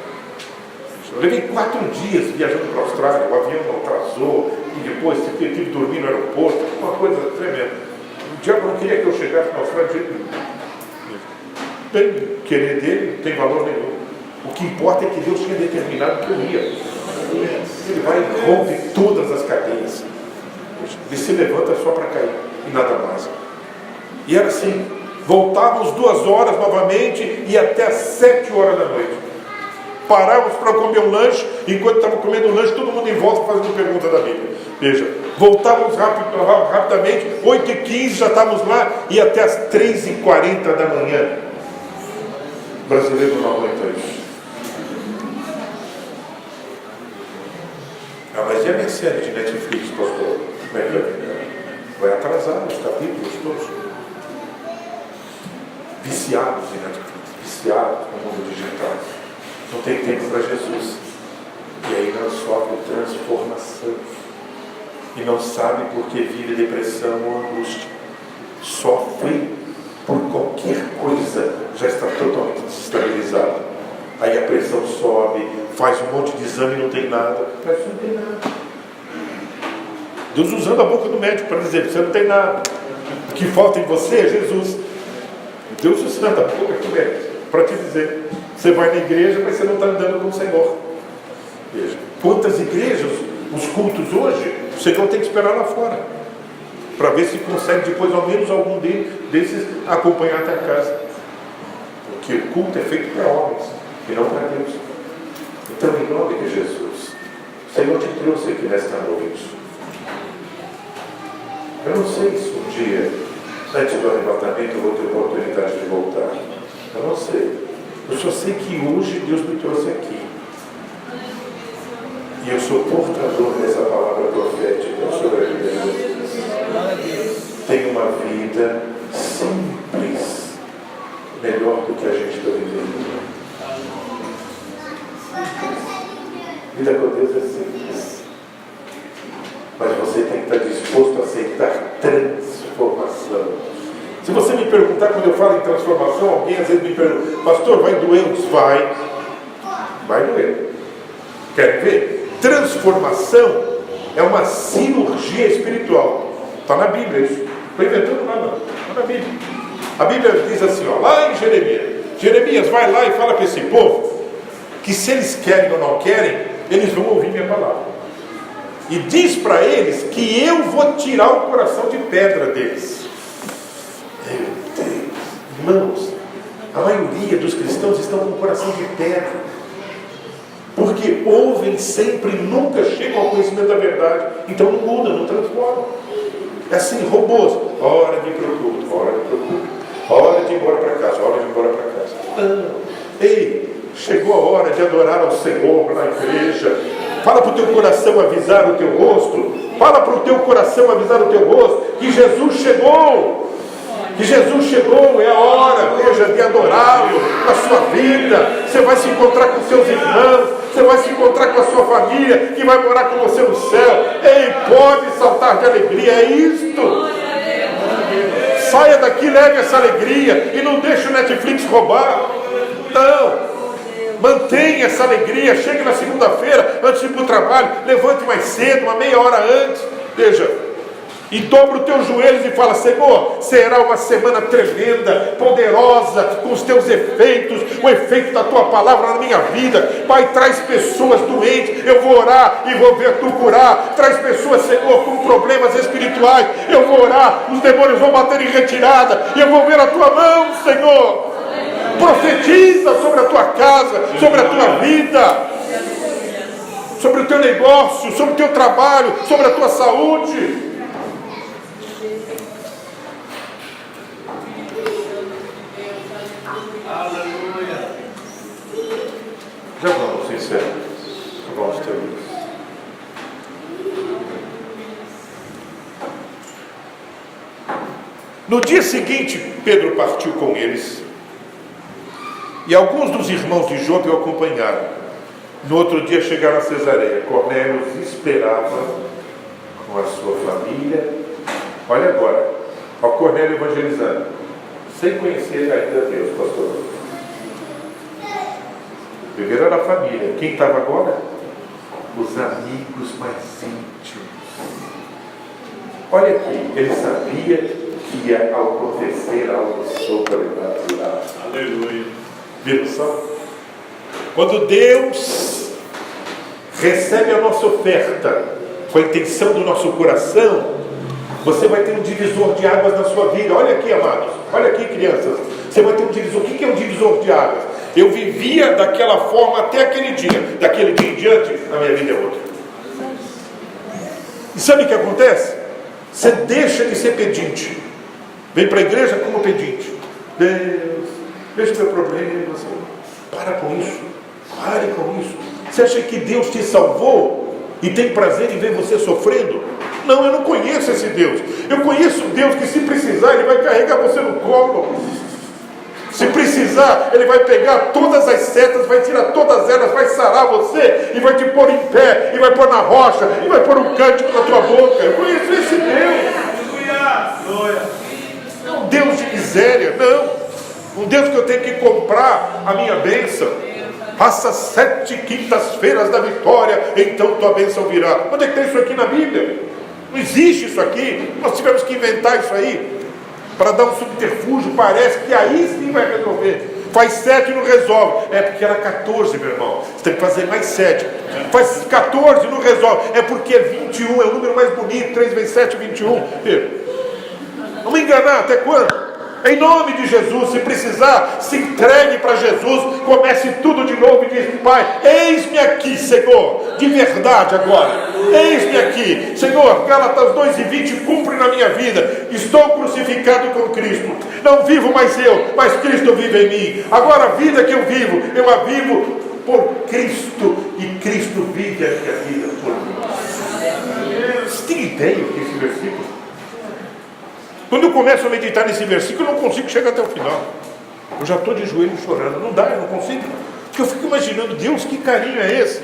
Eu levei 4 dias viajando para a Austrália, o avião não atrasou, e depois tive que dormir no aeroporto, uma coisa tremenda. O diabo não queria que eu chegasse na Austrália de jeito nenhum. Bem, querer dele não tem valor nenhum. O que importa é que Deus tinha determinado que eu ia. Ele vai e rompe todas as cadeias. Ele se levanta só para cair e nada mais. E era assim, voltávamos 2 horas novamente e até às 7 horas da noite. Parávamos para comer um lanche, enquanto estávamos comendo um lanche, todo mundo em volta fazendo pergunta da Bíblia. Veja, voltávamos rapidamente, 8h15 já estávamos lá e até às 3h40 da manhã. O brasileiro não aguenta isso. Mas e a minha série de Netflix, pastor? Como é que vai ficar? Vai atrasar os capítulos todos. Viciados em Netflix, viciados no mundo digital. Não tem tempo para Jesus. E aí não sofre transformação. E não sabe por que vive depressão ou angústia. Sofre por qualquer coisa, já está totalmente desestabilizado. Aí a pressão sobe, faz um monte de exame e não tem nada. Mas não tem nada. Deus usando a boca do médico para dizer, você não tem nada. O que falta em você é Jesus. Deus usando a boca do médico para te dizer, você vai na igreja, mas você não está andando com o Senhor. Veja, quantas igrejas, os cultos hoje, o Senhor tem que esperar lá fora, para ver se consegue depois ao menos algum desses acompanhar até a casa. Porque o culto é feito para homens e não para Deus. Então, em nome de Jesus, o Senhor te trouxe aqui nesta noite. Eu não sei se um dia Antes do arrebatamento eu vou ter oportunidade de voltar. Eu não sei. Eu só sei que hoje Deus me trouxe aqui. E eu sou portador dessa palavra profética sobre a vida de vocês. Tenho uma vida simples, melhor do que a gente está vivendo. Vida com Deus é simples. Mas você tem que estar disposto a aceitar transformação. Se você me perguntar, quando eu falo em transformação, alguém às vezes me pergunta: pastor, vai doer? Vai doer. Quer ver? Transformação é uma cirurgia espiritual. Está na Bíblia isso. Não estou inventando nada, não. Está na Bíblia. A Bíblia diz assim, ó, lá em Jeremias vai lá e fala para esse povo que se eles querem ou não querem, eles vão ouvir minha palavra. E diz para eles que eu vou tirar o coração de pedra deles. Meu Deus, irmãos, a maioria dos cristãos estão com o coração de pedra. Porque ouvem sempre, nunca chegam ao conhecimento da verdade. Então não mudam, não transformam. É assim, robôs. Hora de ir para o culto, hora de ir para o culto. Hora de ir embora para casa, hora de ir embora para casa. Não. Ei, chegou a hora de adorar ao Senhor na igreja. Fala para o teu coração avisar o teu rosto. Fala para o teu coração avisar o teu rosto que Jesus chegou. Que Jesus chegou, é a hora, veja, de adorá-lo na sua vida. Você vai se encontrar com seus irmãos, você vai se encontrar com a sua família, que vai morar com você no céu. Ei, pode saltar de alegria, é isto. Saia daqui, leve essa alegria e não deixe o Netflix roubar. Não, mantenha essa alegria. Chegue na segunda-feira, antes de ir para o trabalho, levante mais cedo, uma meia hora antes. Veja, e dobra os teus joelhos e fala: Senhor, será uma semana tremenda, poderosa, com os teus efeitos, o efeito da tua palavra na minha vida. Pai, traz pessoas doentes, eu vou orar e vou ver tu curar. Traz pessoas, Senhor, com problemas espirituais, eu vou orar, os demônios vão bater em retirada, e eu vou ver a tua mão, Senhor. Profetiza sobre a tua casa, sobre a tua vida, sobre o teu negócio, sobre o teu trabalho, sobre a tua saúde. Já vamos, sincero. Vamos ter isso. No dia seguinte, Pedro partiu com eles. E alguns dos irmãos de Jope o acompanharam. No outro dia chegaram a Cesareia. Cornélio os esperava com a sua família. Olha agora, ó, Cornélio evangelizando, sem conhecer ainda Deus, pastor. Primeiro era a família. Quem estava agora? Os amigos mais íntimos. Olha aqui, ele sabia que ia acontecer algo sobrenatural. Aleluia. Viram só? Quando Deus recebe a nossa oferta com a intenção do nosso coração, você vai ter um divisor de águas na sua vida. Olha aqui, amados. Olha aqui, crianças. Você vai ter um divisor. O que é um divisor de águas? Eu vivia daquela forma até aquele dia. Daquele dia em diante, a minha vida é outra. E sabe o que acontece? Você deixa de ser pedinte. Vem para a igreja como pedinte. Deus, veja o meu problema. Para com isso. Pare com isso. Você acha que Deus te salvou e tem prazer em ver você sofrendo? Não, eu não conheço esse Deus. Eu conheço um Deus que, se precisar, Ele vai carregar você no colo. Se precisar, Ele vai pegar todas as setas, vai tirar todas elas, vai sarar você e vai te pôr em pé, e vai pôr na rocha, e vai pôr um cântico na tua boca. Eu conheço esse Deus. Não um Deus de miséria, não. Um Deus que eu tenho que comprar a minha bênção. Passa 7 quintas-feiras da vitória, então tua bênção virá. Onde é que tem isso aqui na Bíblia? Não existe isso aqui. Nós tivemos que inventar isso aí para dar um subterfúgio. Parece que aí sim vai resolver. Faz 7 e não resolve. É porque era 14, meu irmão. Você tem que fazer mais 7. Faz 14 e não resolve. É porque é 21, é o número mais bonito. 3 vezes 7, 21. Vamos enganar até quando? Em nome de Jesus, se precisar, se entregue para Jesus, comece tudo de novo e diz: Pai, eis-me aqui, Senhor, de verdade agora, eis-me aqui, Senhor. Gálatas 2:20 cumpre na minha vida. Estou crucificado com Cristo, não vivo mais eu, mas Cristo vive em mim. Agora a vida que eu vivo, eu a vivo por Cristo, e Cristo vive a minha vida por mim. Você tem ideia do que é esse versículo? Quando eu começo a meditar nesse versículo, eu não consigo chegar até o final. Eu já estou de joelho chorando. Não dá, eu não consigo. Porque eu fico imaginando: Deus, que carinho é esse?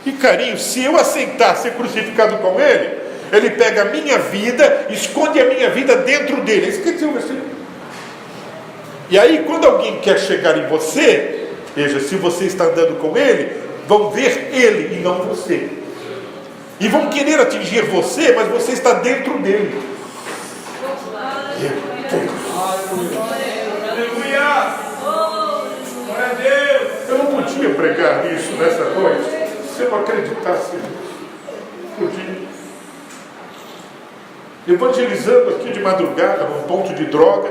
Que carinho. Se eu aceitar ser crucificado com Ele, Ele pega a minha vida, esconde a minha vida dentro dele. Isso quer dizer o versículo. E aí, quando alguém quer chegar em você, veja, se você está andando com Ele, vão ver Ele e não você. E vão querer atingir você, mas você está dentro dele. Aleluia! Glória a Deus! Eu não podia pregar isso nessa noite se eu não acreditasse nisso. Podia. Evangelizando aqui de madrugada, num ponto de droga.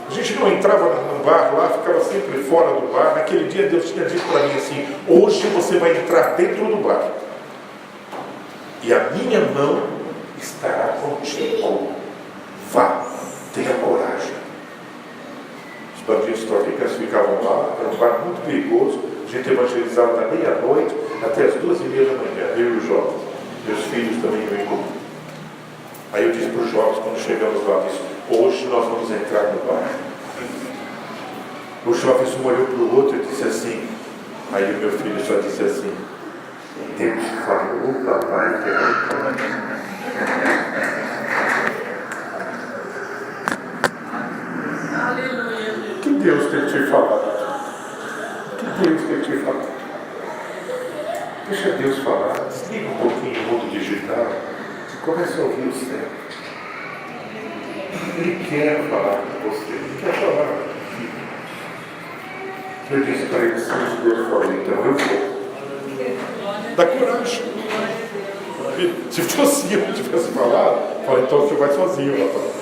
A gente não entrava no bar lá, ficava sempre fora do bar. Naquele dia Deus tinha dito para mim assim: hoje você vai entrar dentro do bar, e a minha mão estará contigo. Vá, tenha coragem. Os bandidos traficantes ficavam lá, era um bar muito perigoso. A gente evangelizava da meia-noite até as 2:30 da manhã, eu e os jovens. Meus filhos também iam comigo. Aí eu disse para os jovens, quando chegamos lá, disse: hoje nós vamos entrar no bar. Os jovens um olhou para o outro e disse assim. Aí o meu filho só disse assim: Deus falou, papai, que é. Que Deus tem te falado? Que Deus tem te falado? Deixa Deus falar. Desliga um pouquinho o mundo digital e comece a ouvir o céu. Ele quer falar com você. Ele quer falar contigo. Eu disse para ele: se Deus falou, então eu vou. Dá coragem. Se fosse eu que tivesse falado, fala: então você vai sozinho, rapaz.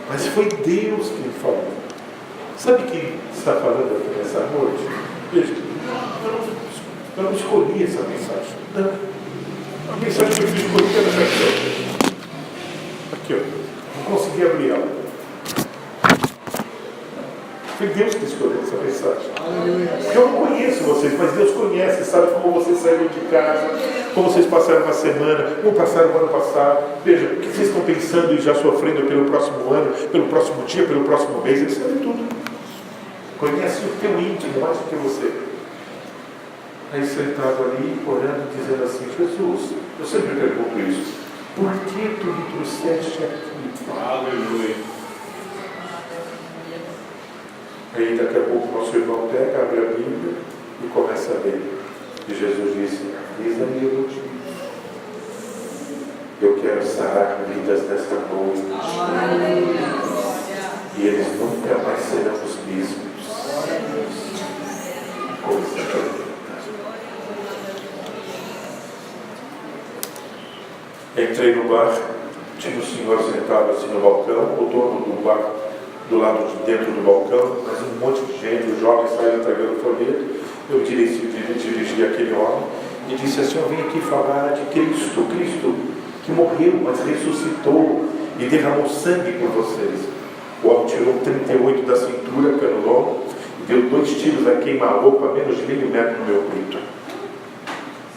Mas foi Deus quem falou. Sabe quem está falando aqui nessa noite? Veja, eu não escolhi essa mensagem. Não. A mensagem que eu escolhi era essa aqui, ó. Não consegui abrir ela. Foi Deus que escolheu essa mensagem. Eu não conheço vocês, mas Deus conhece, sabe como vocês saíram de casa, como vocês passaram uma semana, como passaram o ano passado. Veja, o que vocês estão pensando e já sofrendo pelo próximo ano, pelo próximo dia, pelo próximo mês. Ele sabe tudo. Conhece o teu íntimo mais do que você. Aí sentado ali, orando, dizendo assim: Jesus, eu sempre pergunto isso: por que tu me trouxeste aqui? Aleluia! Aí daqui a pouco nosso irmão pega, abre a Bíblia e começa a ler. E Jesus disse: eis a minha noite. Eu quero sarar vidas nesta noite. E eles nunca mais serão os mesmos. Coisa tremenda. Entrei no bar, tinha um senhor sentado assim no balcão, o dono do bar do lado de dentro do balcão, mas um monte de gente, os jovens saíram entregando folheto. Eu dirigi aquele homem e disse assim: eu vim aqui falar de Cristo que morreu, mas ressuscitou e derramou sangue por vocês. O homem tirou um 38 da cintura pelo lombo e deu 2 tiros a queima-roupa a menos de 1,5 metros no meu peito.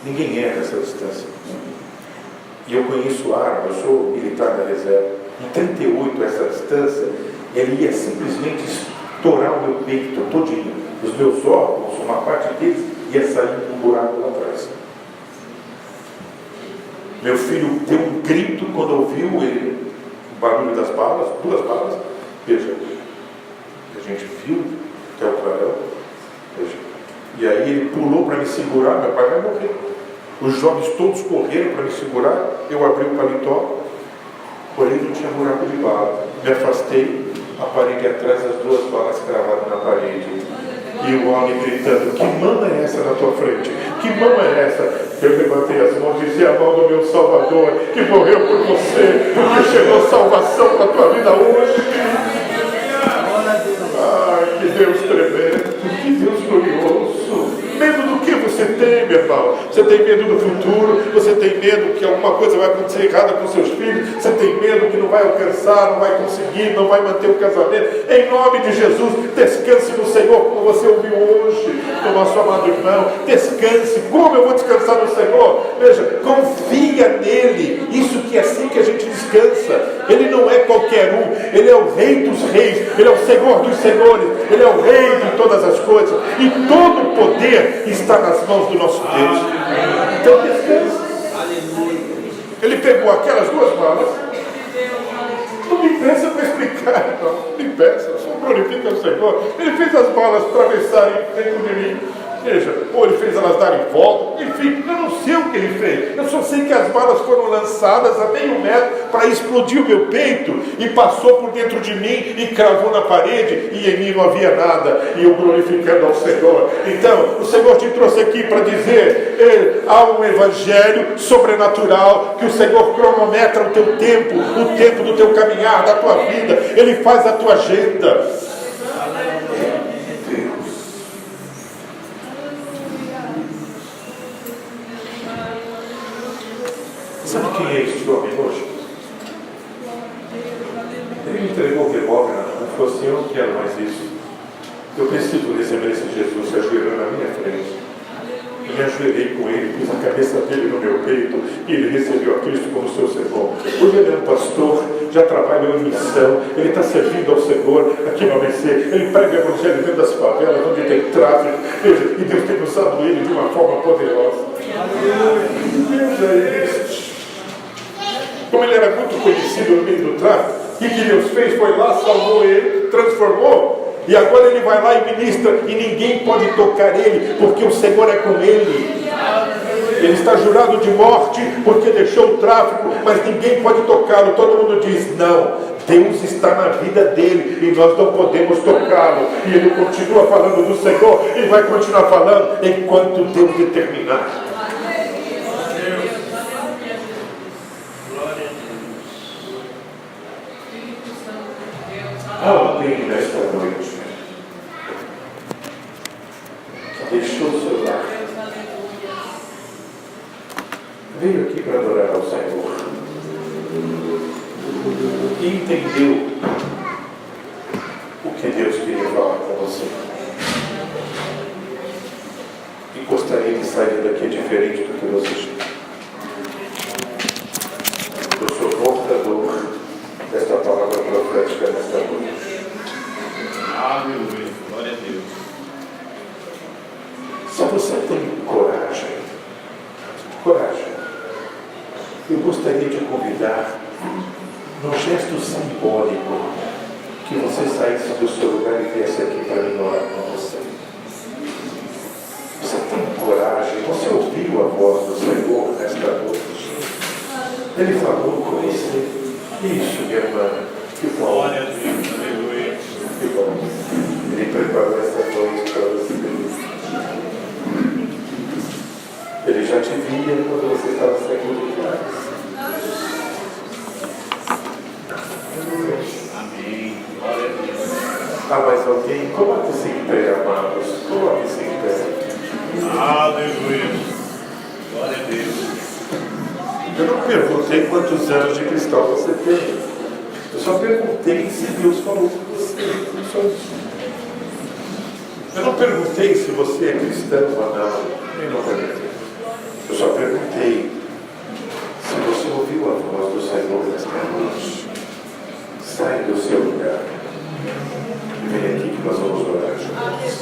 Ninguém erra essa distância. E eu conheço arma, eu sou militar da reserva. Em 38 essa distância, ele ia simplesmente estourar o meu peito todinho. Os meus órgãos, uma parte deles, ia sair um buraco lá atrás. Meu filho deu um grito quando ouviu o barulho das balas, 2 balas. Veja, a gente viu até o clarão. Veja. E aí ele pulou para me segurar, meu pai vai morrer. Os jovens todos correram para me segurar. Eu abri o paletó, porém não tinha buraco de bala. Me afastei, a parede atrás, as 2 balas cravadas na parede. E o homem gritando: que mão é essa na tua frente? Que mão é essa? Eu levantei as mãos e disse: a mão do meu Salvador, que morreu por você, porque chegou salvação para a tua vida hoje. Ai, que Deus tremendo, que Deus glorioso. Medo do que você tem, meu irmão? Você tem medo do futuro? Você tem medo que alguma coisa vai acontecer errada com seus filhos? Você tem medo que não vai alcançar, não vai conseguir, não vai manter o casamento? Em nome de Jesus, descanse no Senhor, como você ouviu hoje do nosso amado irmão. Descanse. Como eu vou descansar no Senhor? Veja, confia nele. Isso que é assim que a gente descansa. Ele não é qualquer um. Ele é o Rei dos reis. Ele é o Senhor dos senhores. Ele é o Rei de todas as coisas. E todo o poder está nas mãos do nosso Deus. Então descanse. Ele pegou aquelas duas malas. Não me peça para explicar, não me peça, só glorifica o Senhor. Ele fez as malas atravessarem dentro de mim. Veja, ou ele fez elas darem volta, enfim, eu não sei o que ele fez. Eu só sei que as balas foram lançadas a meio metro para explodir o meu peito e passou por dentro de mim e cravou na parede e em mim não havia nada. E eu glorificando ao Senhor. Então, o Senhor te trouxe aqui para dizer: há um evangelho sobrenatural que o Senhor cronometra o teu tempo, o tempo do teu caminhar, da tua vida. Ele faz a tua agenda. Sabe quem é este homem hoje? Ele me entregou o revólver na mão e falou assim: eu não quero mais isso. Eu preciso receber esse Jesus se ajoelhou na minha frente. Eu me ajoelhei com ele, pus a cabeça dele no meu peito e ele recebeu a Cristo como seu Senhor. Hoje ele é um pastor, já trabalha em missão, ele está servindo ao Senhor aqui no ABC. Ele prega o evangelho dentro das favelas, onde tem tráfico. Veja, e Deus tem usado ele de uma forma poderosa. Veja isso. Como ele era muito conhecido no meio do tráfico, o que Deus fez? Foi lá, salvou ele, transformou, e agora ele vai lá e ministra, e ninguém pode tocar ele, porque o Senhor é com ele. Ele está jurado de morte, porque deixou o tráfico, mas ninguém pode tocá-lo. Todo mundo diz: não, Deus está na vida dele, e nós não podemos tocá-lo. E ele continua falando do Senhor, e vai continuar falando, enquanto Deus determinar. Há alguém nesta noite que deixou o seu lar, veio aqui para adorar ao Senhor e entendeu o que Deus queria falar com você e gostaria de sair daqui diferente do que você chegou. Eu sou portador desta palavra profética nesta noite. Aleluia, glória a Deus. Se você tem coragem, eu gostaria de convidar, num gesto simbólico, que você saísse do seu lugar e viesse aqui para mim orar com você. Você tem coragem, você ouviu a voz do Senhor nesta noite. Ele falou com você. Isso, minha irmã, que bom. Glória a Deus, aleluia. Que bom. Ele preparou essa noite para você. Ele já te via quando você estava saindo de casa. Amém. Glória a Deus. Há mais alguém? Coloque-se em pé, amados. Coloque-se em pé. Aleluia. Glória a Deus. Eu não perguntei quantos anos de cristão você tem. Eu só perguntei se Deus falou com você. Só isso. Eu não perguntei se você é cristão ou não. Nem não perguntei. Eu só perguntei se você ouviu a voz do Senhor nesta noite. Sai do seu lugar e vem aqui que nós vamos orar juntos.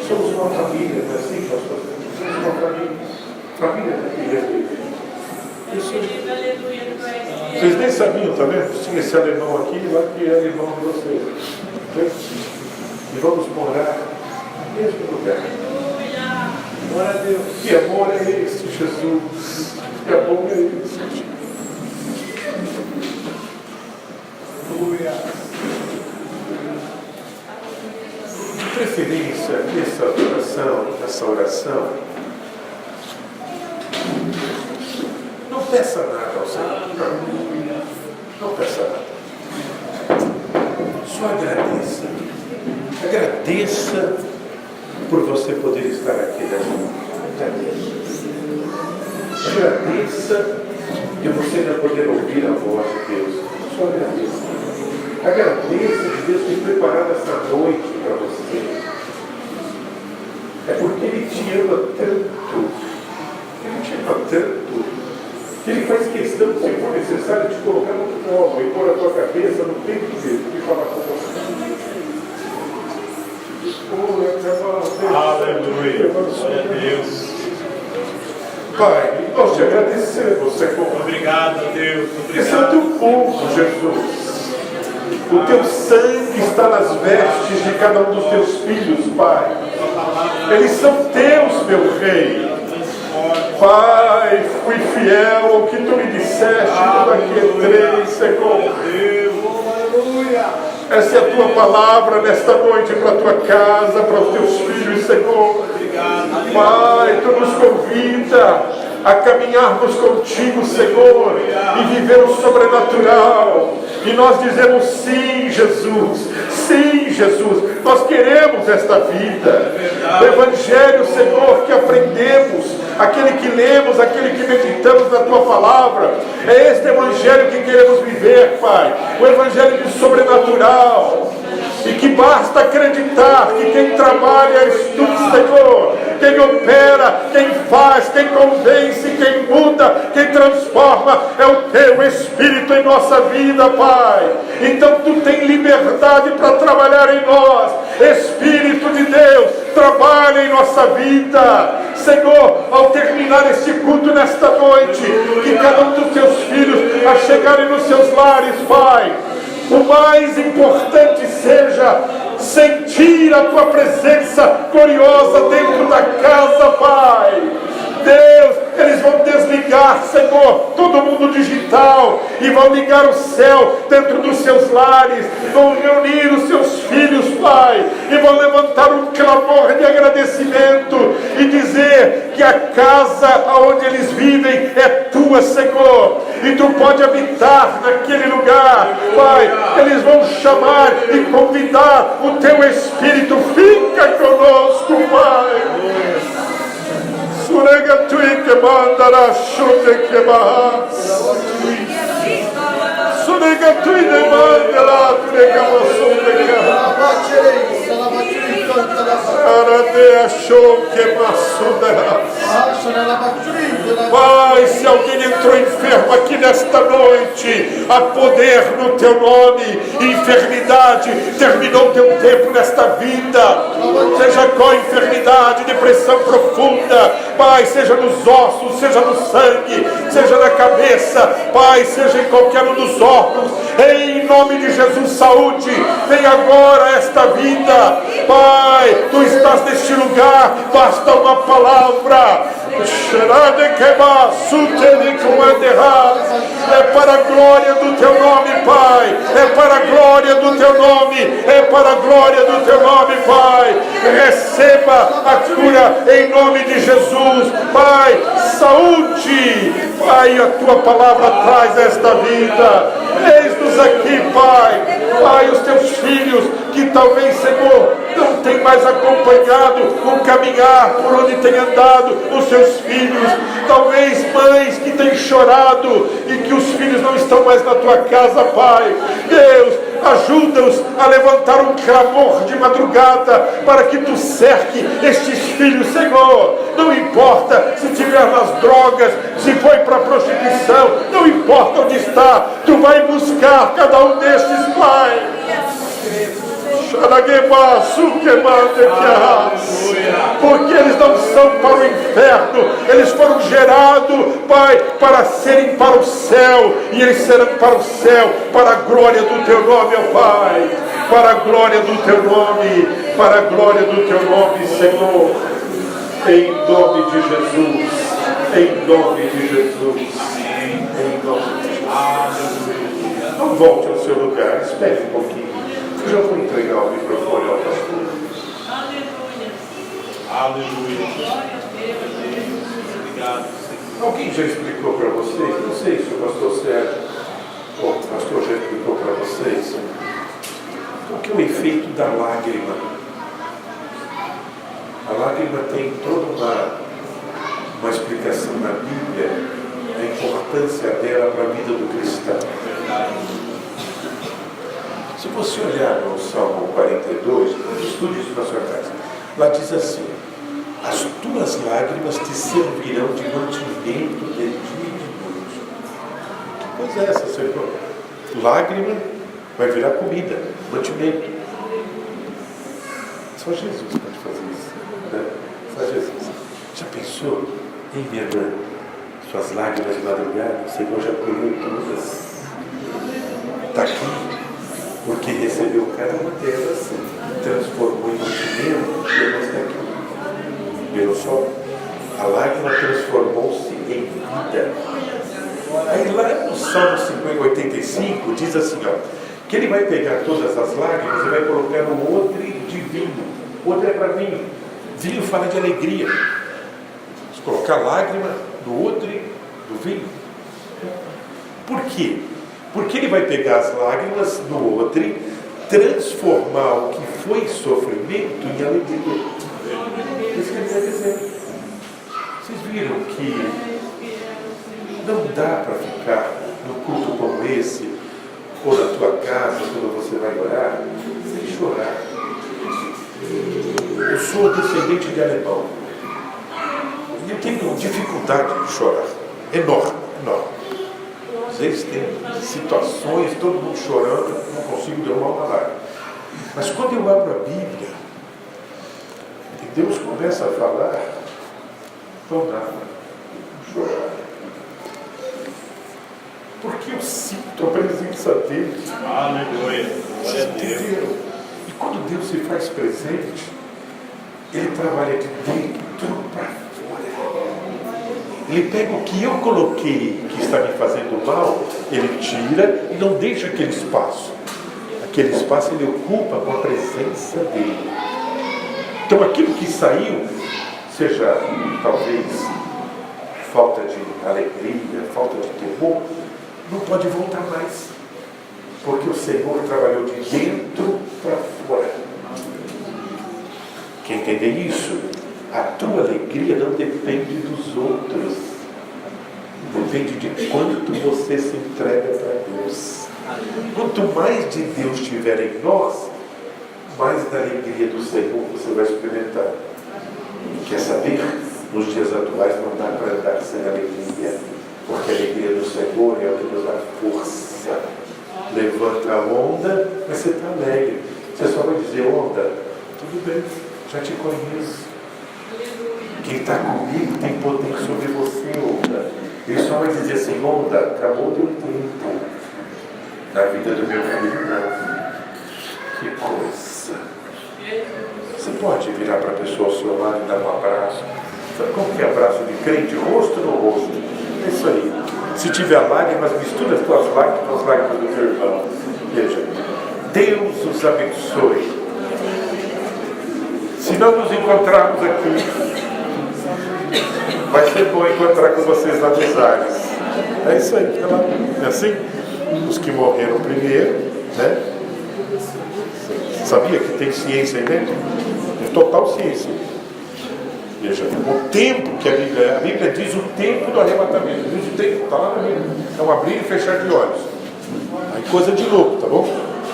Somos uma família, não é assim, pastor? Somos uma família. Família da igreja. Isso. Vocês nem sabiam, tá vendo? Tinha esse alemão aqui e lá que é irmão de vocês. E vamos morar no mesmo lugar. Glória a Deus. Que amor é esse, Jesus? Que amor é esse? Aleluia. De preferência, essa oração, peça nada ao Senhor. Não peça nada. Só agradeça. Agradeça por você poder estar aqui nessa noite. Agradeça de você ainda poder ouvir a voz de Deus. Só agradeça. Agradeça de Deus ter preparado essa noite para você. É porque Ele te ama tanto. Ele te ama tanto. Que Ele faz questão, se for necessário, de colocar no colo e pôr a tua cabeça no peito dele e falar com você. Aleluia. Glória a Deus. Pai, nós te agradecemos, Senhor. Obrigado, Deus. Esse é o teu povo, Jesus. O teu sangue está nas vestes de cada um dos teus filhos, Pai. Eles são teus, meu Rei. Pai, fui fiel ao que tu me disseste, tudo aqui entrei, Senhor. Essa é a tua palavra nesta noite para a tua casa, para os teus filhos, Senhor. Pai, tu nos convida a caminharmos contigo, Senhor, e viver o sobrenatural. E nós dizemos sim, Jesus. Sim, Jesus. Nós queremos esta vida. O Evangelho, Senhor, que aprendemos, aquele que lemos, aquele que meditamos na tua palavra, é este Evangelho que queremos viver, Pai. O Evangelho de sobrenatural. E que basta acreditar que quem trabalha és tu, Senhor. Quem opera, quem faz, quem convence, quem muda, quem transforma é o teu Espírito em nossa vida, Pai. Então tu tem liberdade para trabalhar em nós. Espírito de Deus, trabalha em nossa vida. Senhor, ao terminar este culto nesta noite, que cada um dos teus filhos a chegarem nos seus lares, Pai, o mais importante seja sentir a tua presença gloriosa dentro da casa, Pai. Deus, eles vão desligar, Senhor, todo mundo digital e vão ligar o céu dentro dos seus lares, vão reunir os seus filhos, Pai, e vão levantar um clamor de agradecimento e dizer que a casa onde eles vivem é tua, Senhor, e tu pode habitar naquele lugar, Pai. Eles vão chamar e convidar o teu Espírito, fica conosco, Pai. Surega tui que mandará chute que barras. Surega tui de mandará trega maçonde que Aradea show que maçonde. Pai, se alguém entrou enfermo aqui nesta noite, há poder no teu nome. Enfermidade terminou teu tempo nesta vida. Seja qual enfermidade, depressão profunda, Pai, seja nos ossos, seja no sangue, seja na cabeça, Pai, seja em qualquer um dos órgãos, em nome de Jesus, saúde, vem agora esta vida, Pai, tu estás neste lugar, basta uma palavra, é para a glória do teu nome, Pai, é para a glória do teu nome, é para a glória do teu nome, Pai, receba a cura em nome de Jesus, Pai, saúde, Pai, a tua palavra traz esta vida, eis-nos aqui, Pai, Pai, os teus filhos, que talvez, Senhor, não tem mais acompanhado o caminhar por onde tem andado os seus filhos, talvez mães que têm chorado e que os filhos não estão mais na tua casa, Pai, Deus, ajuda-os a levantar um clamor de madrugada para que tu cerque estes filhos, Senhor, não importa se estiver nas drogas, se foi para a prostituição, não importa onde está, tu vai buscar cada um destes, Pai. Porque eles não são para o inferno, eles foram gerados, Pai, para serem para o céu, e eles serão para o céu, para a glória do teu nome, ó Pai, para a glória do teu nome, para a glória do teu nome, Senhor, em nome de Jesus, em nome de Jesus, em nome de Jesus. Não volte ao seu lugar, espere um pouquinho. Eu já vou entregar o microfone ao pastor. Aleluia. Aleluia. Obrigado, Senhor. Alguém já explicou para vocês? Não sei se o pastor Sérgio ou o pastor já explicou para vocês o que é o efeito da lágrima. A lágrima tem toda uma explicação na Bíblia, a importância dela para a vida do cristão. Se você olhar no Salmo 42, estude isso na sua casa. Lá diz assim: as tuas lágrimas te servirão de mantimento de dia e de noite. Que coisa é essa, Senhor? Lágrima vai virar comida, mantimento. Só Jesus pode fazer isso, né? Só Jesus. Já pensou, hein, minha irmã? Suas lágrimas de madrugada, o Senhor já colheu todas. Está aqui, porque recebeu cada uma delas, transformou em mantimento e ela está aqui. Viram só? A lágrima transformou-se em vida. Aí lá no Salmo 85 diz assim, ó, que ele vai pegar todas as lágrimas e vai colocar no odre de vinho. Odre é para vinho. Vinho fala de alegria. Se colocar lágrima no odre do vinho. Por quê? Porque ele vai pegar as lágrimas no odre, transformar o que foi sofrimento em alegria. Isso que ele está dizendo. Vocês viram que não dá para ficar no culto como esse, ou na tua casa, quando você vai orar, sem chorar. Eu sou descendente de alemão. E eu tenho dificuldade de chorar. Enorme, enorme. Às vezes tem situações, todo mundo chorando, não consigo derramar uma lágrima. Mas quando eu abro a Bíblia, e Deus começa a falar, não dá para chorar. Porque eu sinto a presença dele. Aleluia. Vocês entenderam? E quando Deus se faz presente, ele trabalha de dentro para fora. Ele pega o que eu coloquei, que está me fazendo mal, ele tira e não deixa aquele espaço. Aquele espaço ele ocupa com a presença dele. Então aquilo que saiu, seja talvez falta de alegria, falta de temor, não pode voltar mais. Porque o Senhor trabalhou de dentro para fora. Quer entender isso? A tua alegria não depende dos outros. Depende de quanto você se entrega para Deus. Quanto mais de Deus tiver em nós, mais da alegria do Senhor você vai experimentar. Quer saber? Nos dias atuais não dá para andar sem alegria. Porque a alegria do Senhor é o que nos dá força. Levanta a onda, mas você está alegre. Você só vai dizer, onda, tudo bem, já te conheço. Quem está comigo tem poder sobre você, onda. Ele só vai dizer assim, onda, acabou o teu tempo. Na vida do meu filho, não. Que coisa. Você pode virar para a pessoa ao seu lado e dar um abraço. Sabe como que é abraço de crente? Rosto no rosto. É isso aí. Se tiver lágrimas, mistura as tuas lágrimas com as lágrimas do teu irmão. Veja, Deus os abençoe. Se não nos encontrarmos aqui, vai ser bom encontrar com vocês lá nos ares. É isso aí, não é assim? Os que morreram primeiro, né? Sabia que tem ciência aí dentro? Tem total ciência. Veja, o tempo que a Bíblia diz o tempo do arrebatamento. Diz o tempo, está lá na Bíblia. É um abrir e fechar de olhos. Aí coisa de louco, tá bom?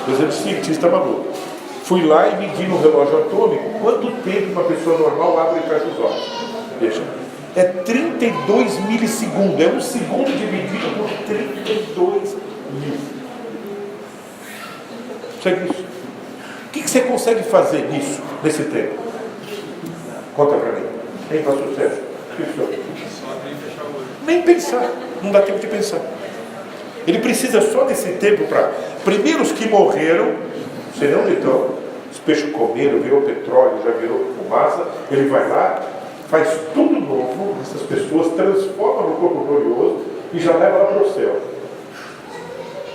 Coisa de cientista maluco. Fui lá e medi no relógio atômico quanto tempo uma pessoa normal abre e fecha os olhos. Veja, é 32 milissegundos. É um segundo dividido por 32 mil. Segue isso. O que você consegue fazer nisso, nesse tempo? Conta para mim. Hein, pastor Sérgio? Nem pensar. Não dá tempo de pensar. Ele precisa só desse tempo para... Primeiro os que morreram, serão então, os peixes comeram, virou petróleo, já virou fumaça. Ele vai lá, faz tudo novo, essas pessoas transformam no corpo glorioso e já leva lá para o céu.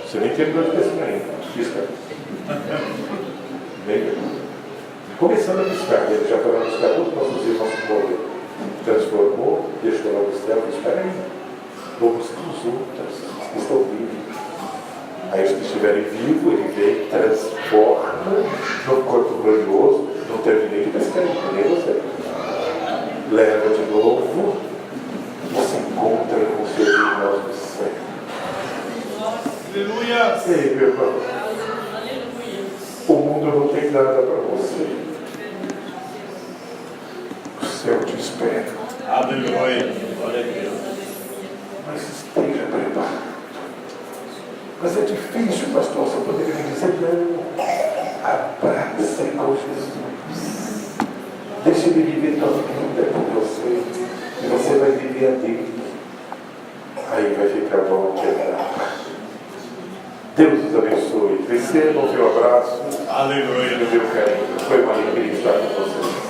Você nem tem dor de cabeça ainda. Pisca. Começando a piscar, ele já está a piscar todos os nossos irmãos que morreram. transformou, deixou lá no céu e disse: espera aí, vou buscar os outros que estão vivos. Aí os que estiverem vivos, ele vem, transforma no corpo glorioso. Não terminei de pescar, nem você. Leva de novo e se encontra com seus irmãos do céu. Aleluia! Ei, meu irmão, o mundo não tem nada para você. O céu te espera. Aleluia! Glória a Deus. Mas esteja preparado. Mas é difícil, pastor, você poderia me dizer: não, abrace com Jesus. Deixe ele viver tua vida com você. E você vai viver a dele. Aí vai ficar bom quebrar. Deus os abençoe. Recebam o meu abraço. Aleluia! E o meu carinho. Foi uma alegria estar com vocês.